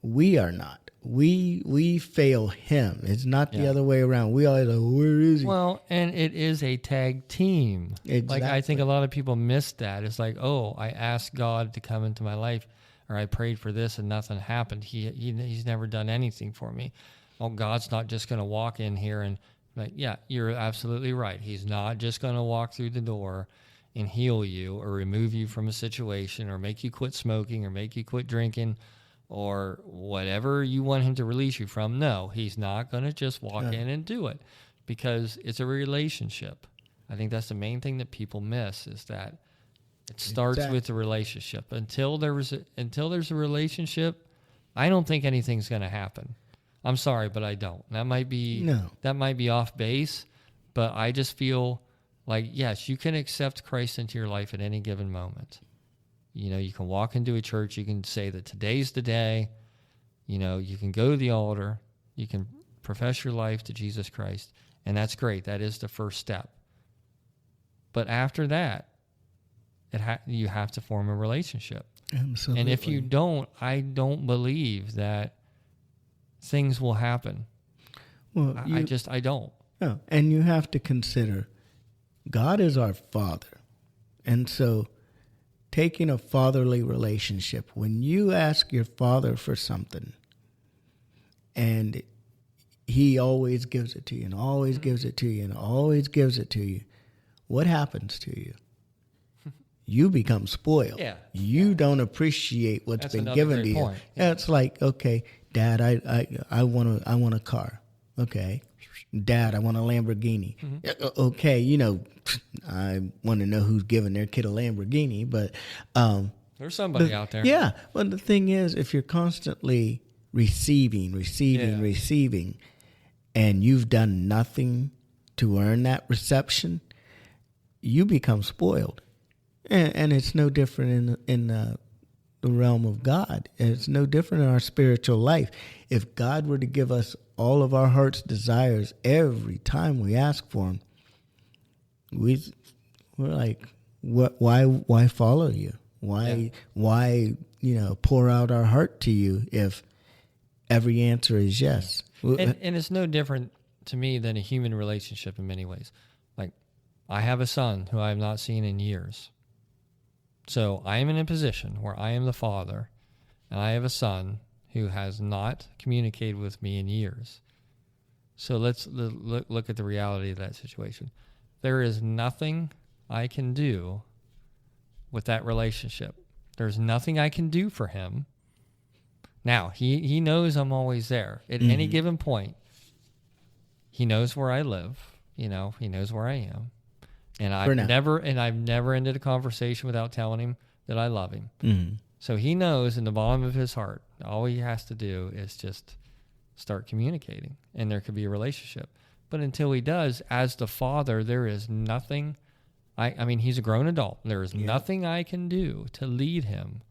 We are not. We fail him. It's not the other way around. We always like, where is he?
Well, and it is a tag team.
Exactly.
Like, I think a lot of people miss that. It's like, oh, I asked God to come into my life, or I prayed for this and nothing happened. He's never done anything for me. Oh, God's not just going to walk in here and, like, yeah, you're absolutely right. He's not just going to walk through the door and heal you or remove you from a situation or make you quit smoking or make you quit drinking or whatever you want him to release you from. No, he's not going to just walk in and do it, because it's a relationship. I think that's the main thing that people miss, is that it starts with the relationship. Until there's a relationship, I don't think anything's going to happen. I'm sorry, but I don't. That might be off base, but I just feel like, yes, you can accept Christ into your life at any given moment. You know, you can walk into a church, you can say that today's the day, you know, you can go to the altar, you can profess your life to Jesus Christ, and that's great. That is the first step. But after that, you have to form a relationship.
Absolutely.
And if you don't, I don't believe that things will happen.
Well,
I don't.
No, and you have to consider, God is our Father. And so taking a fatherly relationship, when you ask your father for something and he always gives it to you and always gives it to you and always gives it to you, what happens to you? You become spoiled.
Yeah.
You don't appreciate what's been given to you.
Point. Yeah.
It's like, okay, Dad, I want a car. Okay. Dad, I want a Lamborghini. Mm-hmm. Okay, you know, I want to know who's giving their kid a Lamborghini, but
there's somebody out there.
Yeah, but the thing is, if you're constantly receiving, and you've done nothing to earn that reception, you become spoiled. And it's no different in the realm of God. It's no different in our spiritual life. If God were to give us all of our heart's desires every time we ask for him, we're like, why follow you? Why pour out our heart to you if every answer is yes?
And it's no different to me than a human relationship in many ways. Like, I have a son who I have not seen in years. So I am in a position where I am the father, and I have a son who has not communicated with me in years. So let's look at the reality of that situation. There is nothing I can do with that relationship. There's nothing I can do for him. Now, he knows I'm always there. At any given point, he knows where I live. You know, he knows where I am. And I've never ended a conversation without telling him that I love him. Mm-hmm. So he knows in the bottom of his heart, all he has to do is just start communicating, and there could be a relationship. But until he does, as the father, there is nothing. I mean, he's a grown adult. There is nothing I can do to lead him.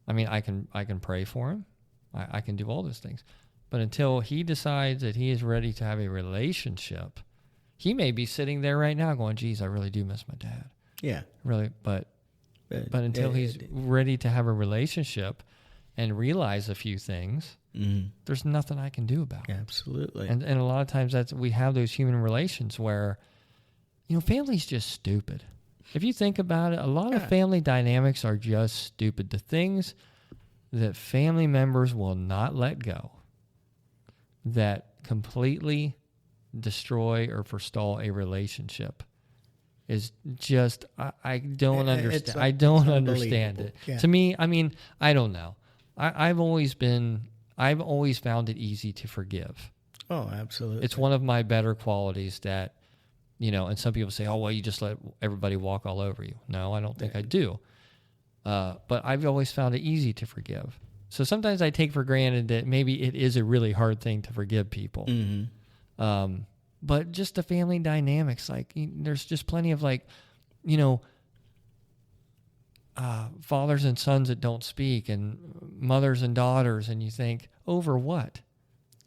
I mean, I can pray for him. I can do all those things. But until he decides that he is ready to have a relationship, he may be sitting there right now going, geez, I really do miss my dad. Yeah. Really, but until he's ready to have a relationship and realize a few things, there's nothing I can do about it.
Absolutely.
And a lot of times we have those human relations where, you know, family's just stupid. If you think about it, a lot of family dynamics are just stupid. The things that family members will not let go that completely destroy or forestall a relationship is just, I don't understand. I don't understand it. Yeah. To me, I mean, I don't know. I've always found it easy to forgive.
Oh, absolutely.
It's one of my better qualities that, you know, and some people say, oh, well, you just let everybody walk all over you. No, I don't think I do. But I've always found it easy to forgive. So sometimes I take for granted that maybe it is a really hard thing to forgive people. Mm-hmm. But just the family dynamics, like, there's just plenty of, like, you know, fathers and sons that don't speak, and mothers and daughters, and you think, over what?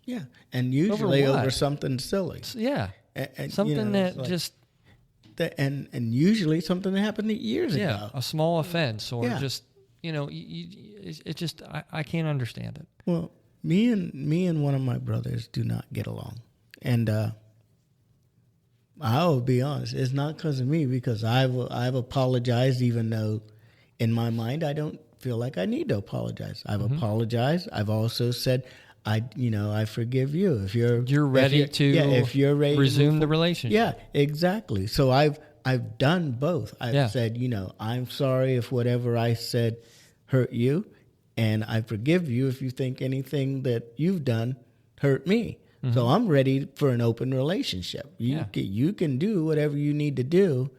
Yeah, and usually over something silly.
Yeah. something that like, just
and usually something that happened years ago.
A small offense or just it just I can't understand it.
Well, me and one of my brothers do not get along, and I'll be honest, it's not because of me, because I've apologized, even though in my mind I don't feel like I need to apologize. I've apologized. I've also said I forgive you if you're
ready
if you're ready
resume the relationship.
Yeah, exactly. So I've done both. I've said, I'm sorry if whatever I said hurt you, and I forgive you if you think anything that you've done hurt me. Mm-hmm. So I'm ready for an open relationship. You can do whatever you need to do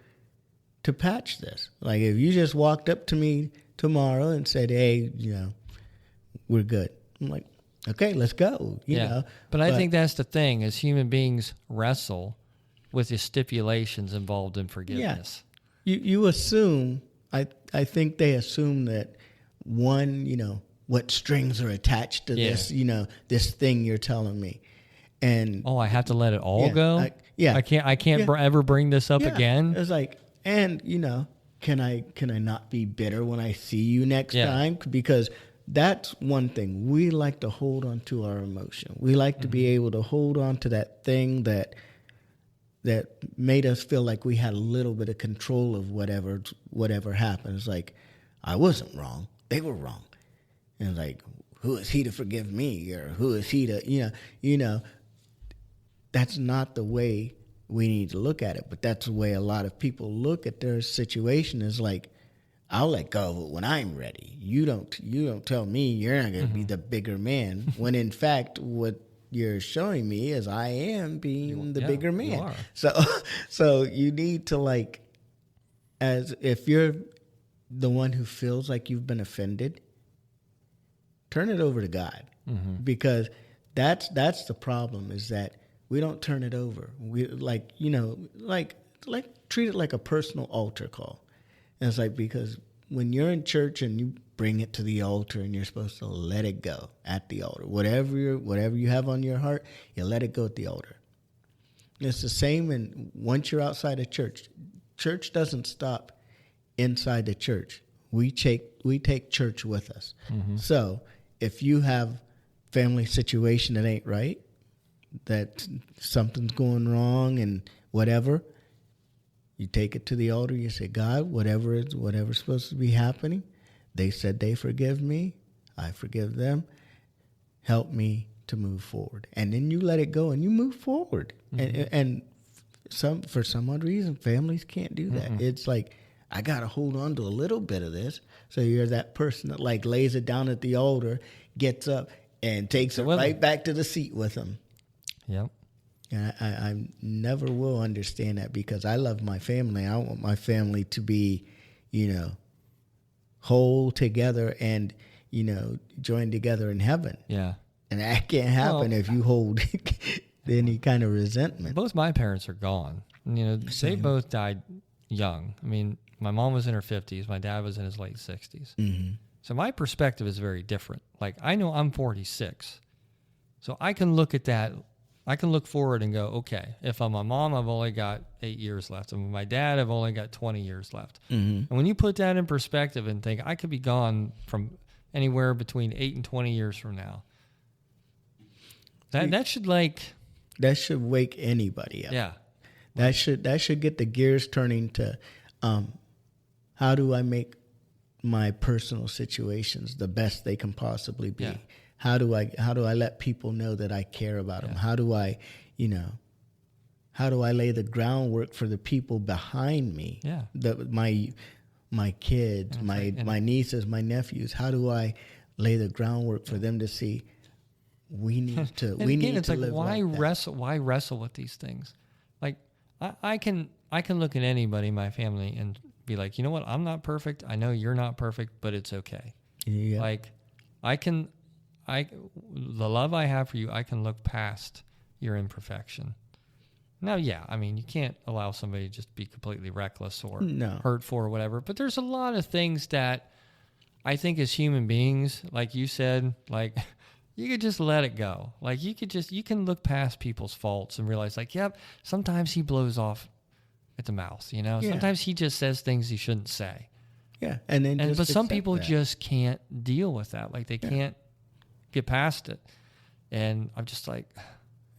to patch this. Like if you just walked up to me tomorrow and said, "Hey, we're good," I'm like, okay, let's go. You know.
But I think that's the thing, as human beings wrestle with the stipulations involved in forgiveness.
Yeah. You assume, I think they assume that one, what strings are attached to this, this thing you're telling me. And
I have to let it all go? I can't ever bring this up again.
It's like, and can I not be bitter when I see you next time? Because that's one thing. We like to hold on to our emotion. We like to be able to hold on to that thing that made us feel like we had a little bit of control of whatever happened. It's like, I wasn't wrong. They were wrong. And it's like, who is he to forgive me? Or who is he to, that's not the way we need to look at it. But that's the way a lot of people look at their situation, is like, I'll let go of it when I'm ready. You don't tell me you're not going to be the bigger man, when in fact what you're showing me is I am being the bigger man.
You are.
So you need to, like, as if you're the one who feels like you've been offended, turn it over to God, because that's the problem, is that we don't turn it over. We like treat it like a personal altar call. And it's like, because when you're in church and you bring it to the altar and you're supposed to let it go at the altar, whatever you have on your heart, you let it go at the altar. And it's the same once you're outside of church. Church doesn't stop inside the church. We take church with us. Mm-hmm. So if you have family situation that ain't right, that something's going wrong and whatever, you take it to the altar. You say, God, whatever's supposed to be happening, they said they forgive me, I forgive them. Help me to move forward. And then you let it go and you move forward. Mm-hmm. And for some odd reason, families can't do that. Mm-hmm. It's like, I got to hold on to a little bit of this. So you're that person that like lays it down at the altar, gets up and takes it right back to the seat with them.
Yep.
And I never will understand that, because I love my family. I want my family to be, whole together and, joined together in heaven.
Yeah.
And that can't happen if you hold any kind of resentment.
Both my parents are gone. They both died young. I mean, my mom was in her 50s. My dad was in his late 60s. Mm-hmm. So my perspective is very different. Like, I know I'm 46. So I can look at that. I can look forward and go, okay, if I'm my mom, I've only got 8 years left. And with my dad, I've only got 20 years left. Mm-hmm. And when you put that in perspective and think, I could be gone from anywhere between 8 and 20 years from now, that should
wake anybody up.
Yeah.
That should get the gears turning to, how do I make my personal situations the best they can possibly be? Yeah. How do I let people know that I care about them? How do I lay the groundwork for the people behind me?
Yeah.
My kids, my nieces, my nephews. How do I lay the groundwork for them to see we need to live
why
like
wrestle? Why wrestle with these things? Like I can look at anybody in my family and be like, you know what? I'm not perfect. I know you're not perfect, but it's okay.
Yeah.
Like the love I have for you, I can look past your imperfection. Now, I mean, you can't allow somebody to just be completely reckless or hurtful or whatever, but there's a lot of things that I think as human beings, like you said, like you could just let it go. Like you can look past people's faults and realize like, yep, sometimes he blows off at the mouth, you know?
Yeah.
Sometimes he just says things he shouldn't say.
Yeah. But
some people just can't deal with that. Like they can't get past it. And I'm just like,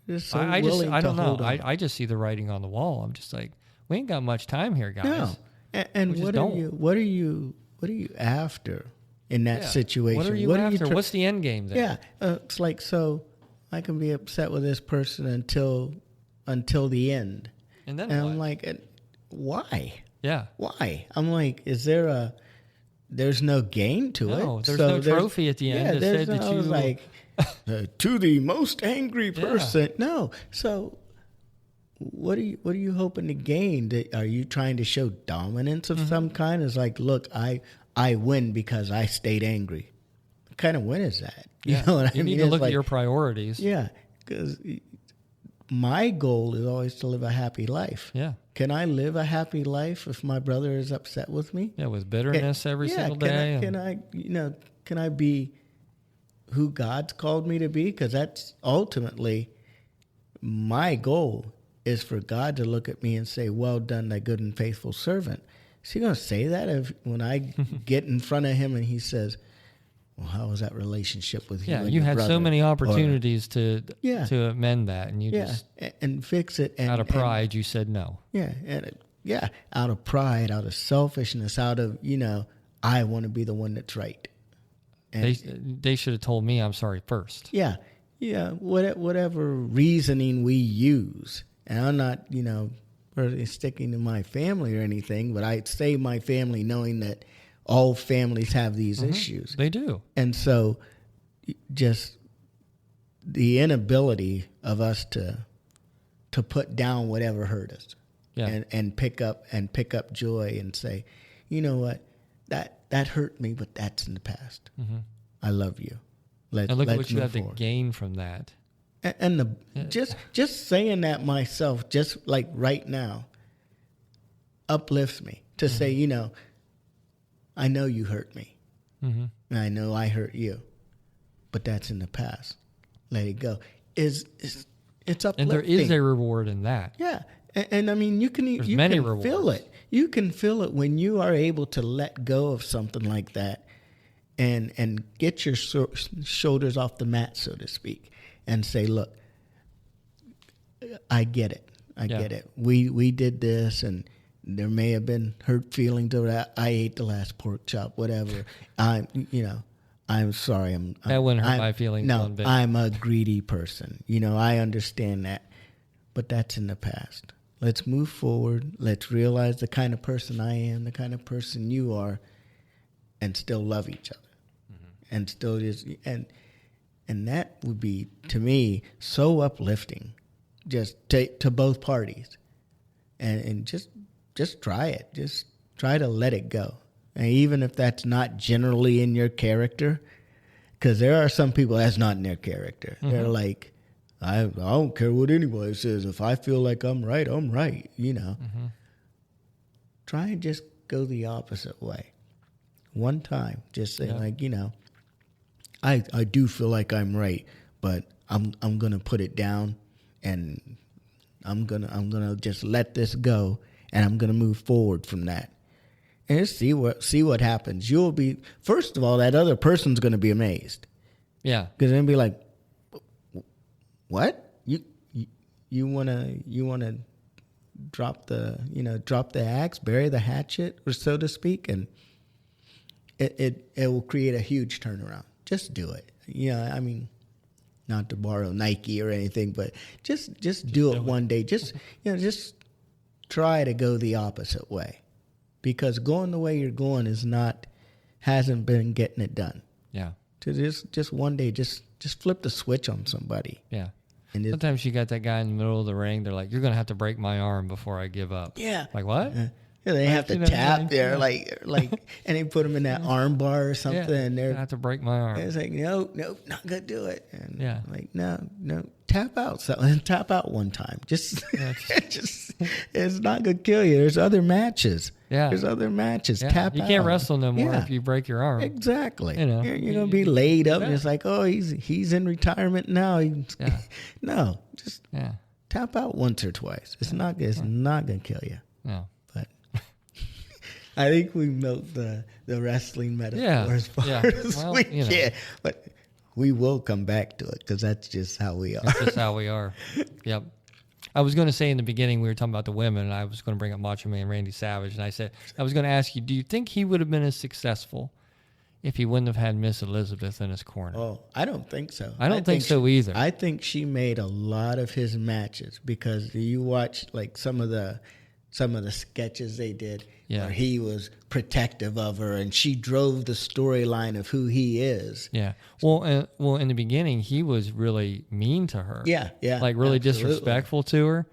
I don't know. I just see the writing on the wall. I'm just like, we ain't got much time here, guys.
No. And what are you after in that situation?
What are you after? What's the end game there?
Yeah. It's like, so I can be upset with this person until the end.
And then
I'm like, why?
Yeah.
Why? I'm like, there's no gain to it.
No, there's no trophy at the end that said that you...
was like, to the most angry person. Yeah. No. So what are you hoping to gain? Are you trying to show dominance of some kind? It's like, look, I win because I stayed angry. What kind of win is that? You know what I mean?
You need to look at your priorities.
Yeah, because my goal is always to live a happy life. Yeah. Can I live a happy life if my brother is upset with me?
Yeah, with bitterness every single day.
Can I be who God's called me to be? Because that's ultimately my goal, is for God to look at me and say, well done, thy good and faithful servant. Is he going to say that when I get in front of him and he says, well, how was that relationship with you?
Yeah, you had so many opportunities to amend that, and you just
and fix it. And,
out of pride, you said no.
Yeah, out of pride, out of selfishness, out of I want to be the one that's right. And
they should have told me I'm sorry first.
Yeah. Whatever reasoning we use, and I'm not really sticking to my family or anything, but I say my family knowing that all families have these issues.
They do.
And so just the inability of us to put down whatever hurt us and pick up joy and say, you know what, that hurt me, but that's in the past. Mm-hmm. I love you.
And look at what you have to gain from that.
And just saying that myself, just like right now, uplifts me to say, I know you hurt me. Mm-hmm. And I know I hurt you. But that's in the past. Let it go. It's uplifting.
And there is a reward in that.
Yeah. And I mean, you can feel it. You can feel it when you are able to let go of something like that and get your shoulders off the mat, so to speak, and say, look, I get it. I get it. We did this, and there may have been hurt feelings over that. I ate the last pork chop, whatever. I'm sorry.
That wouldn't hurt my feelings.
No, I'm a greedy person. I understand that, but that's in the past. Let's move forward. Let's realize the kind of person I am, the kind of person you are, and still love each other, and still just and that would be, to me, so uplifting, just to both parties, and just try it. Just try to let it go. And even if that's not generally in your character, because there are some people that's not in their character. Mm-hmm. They're like, I don't care what anybody says. If I feel like I'm right, I'm right, Mm-hmm. Try and just go the opposite way. One time, just say I do feel like I'm right, but I'm gonna put it down, and I'm gonna just let this go, and I'm gonna move forward from that, and just see what happens. You'll be, first of all, that other person's gonna be amazed, because they'll be like, what, you wanna drop the axe, bury the hatchet, or so to speak, and it will create a huge turnaround. Just do it. I mean, not to borrow Nike or anything, but just do it one day. Just try to go the opposite way, because going the way you're going hasn't been getting it done. Yeah. To just one day, just flip the switch on somebody.
Yeah. And sometimes you got that guy in the middle of the ring. They're like, "You're gonna have to break my arm before I give up."
Yeah.
Like what?
Yeah, they have to tap there, like, and they put them in that arm bar or something.
Yeah,
and they're,
I have to break my arm.
It's like, nope, not gonna do it. And
yeah,
like, no, tap out. So tap out one time. Just it's not gonna kill you. There's other matches.
Yeah,
there's other matches.
Yeah.
Tap out.
You can't wrestle no more if you break your arm.
Exactly.
You're
gonna be laid up, and it's like, oh, he's in retirement now. No, just tap out once or twice. It's not gonna kill you.
No.
But I think we milked the wrestling metaphor as far as we can. But we will come back to it because that's just how we are.
That's just how we are. Yep. I was going to say in the beginning, we were talking about the women, and I was going to bring up Macho Man Randy Savage. And I was going to ask you, do you think he would have been as successful if he wouldn't have had Miss Elizabeth in his corner?
Oh, I don't think so.
I don't think so either.
I think she made a lot of his matches because you watch like some of the sketches they did where he was protective of her and she drove the storyline of who he is.
Yeah. Well, in the beginning, he was really mean to her.
Yeah.
Like really disrespectful to her.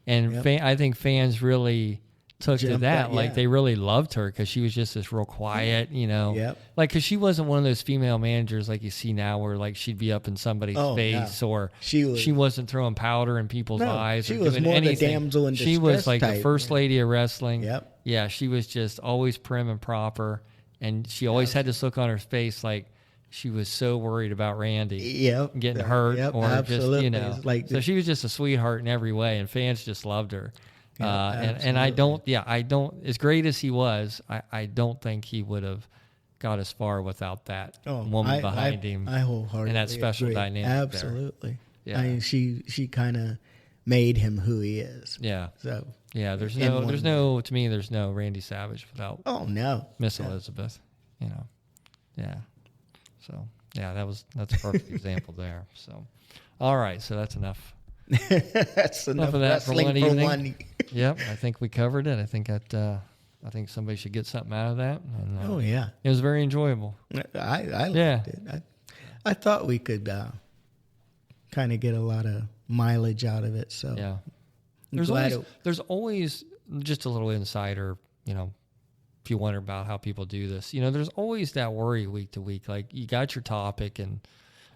And I think fans really took to that. Like they really loved her because she was just this real quiet,
Yep.
Like because she wasn't one of those female managers like you see now where like she'd be up in somebody's face or she wasn't throwing powder in people's eyes.
She
or
was
doing
more
anything.
the damsel in distress.
She was like
type.
The first lady of wrestling.
Yep.
Yeah, she was just always prim and proper, and she always had this look on her face like she was so worried about Randy getting hurt or
absolutely.
just so she was just a sweetheart in every way, and fans just loved her. And I don't as great as he was, I don't think he would have got as far without that woman behind him.
I wholeheartedly
and that special
agree.
dynamic.
Absolutely.
There. Yeah.
I mean, she kind of made him who he is.
Yeah.
So
there's no Randy Savage without Miss Elizabeth. Yeah. So that's a perfect example there. So, all right. So that's enough.
That's enough
of that for one evening.
Yep,
I think we covered it. I think somebody should get something out of that. And, it was very enjoyable.
I liked it. I thought we could kind of get a lot of mileage out of it. So
there's always just a little insider. If you wonder about how people do this, there's always that worry week to week. Like you got your topic, and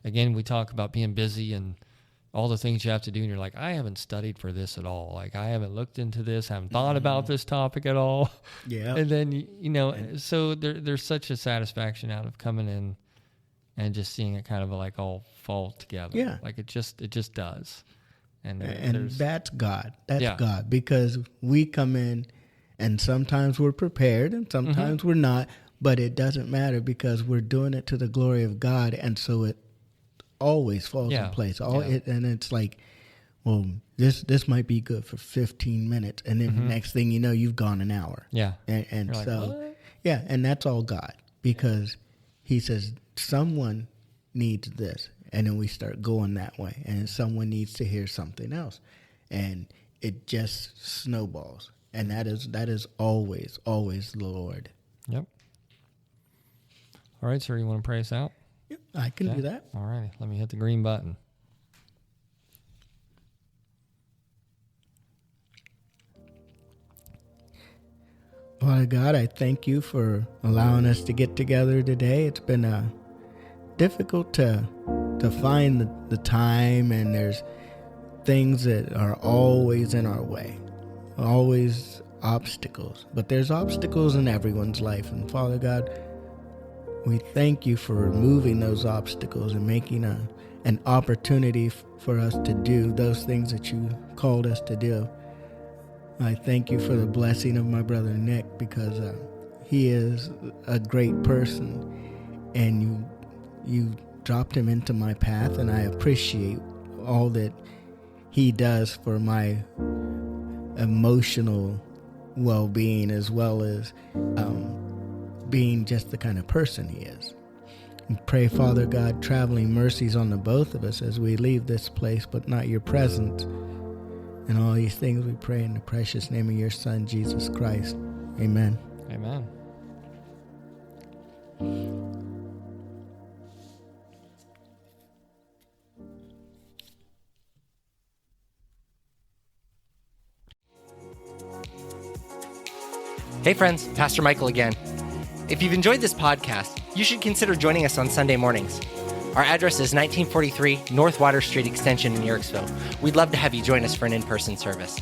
again, we talk about being busy and all the things you have to do, and you're like, I haven't studied for this at all. Like, I haven't looked into this, haven't thought about this topic at all.
Yeah.
And then, so there's such a satisfaction out of coming in and just seeing it kind of like all fall together.
Yeah.
Like it just does. And
that's God. That's God, because we come in and sometimes we're prepared and sometimes we're not, but it doesn't matter because we're doing it to the glory of God. And so it always falls in place. And it's like, well, this might be good for 15 minutes, and then the next thing you know, you've gone an hour.
Yeah,
and so and that's all God, because He says someone needs this, and then we start going that way, and someone needs to hear something else, and it just snowballs, and that is always the Lord.
Yep. All right, sir, you want to pray us out?
Yep, I can do that.
All righty. Let me hit the green button.
Father God, I thank you for allowing us to get together today. It's been difficult to find the time, and there's things that are always in our way, always obstacles. But there's obstacles in everyone's life, and Father God, we thank you for removing those obstacles and making an opportunity for us to do those things that you called us to do. I thank you for the blessing of my brother Nick, because he is a great person, and you dropped him into my path, and I appreciate all that he does for my emotional well-being, as well as being just the kind of person he is. And pray, Father God, traveling mercies on the both of us as we leave this place, but not your presence. And all these things we pray in the precious name of your Son, Jesus Christ. Amen.
Amen.
Hey friends, Pastor Michael again. If you've enjoyed this podcast, you should consider joining us on Sunday mornings. Our address is 1943 North Water Street Extension in Yorksville. We'd love to have you join us for an in-person service.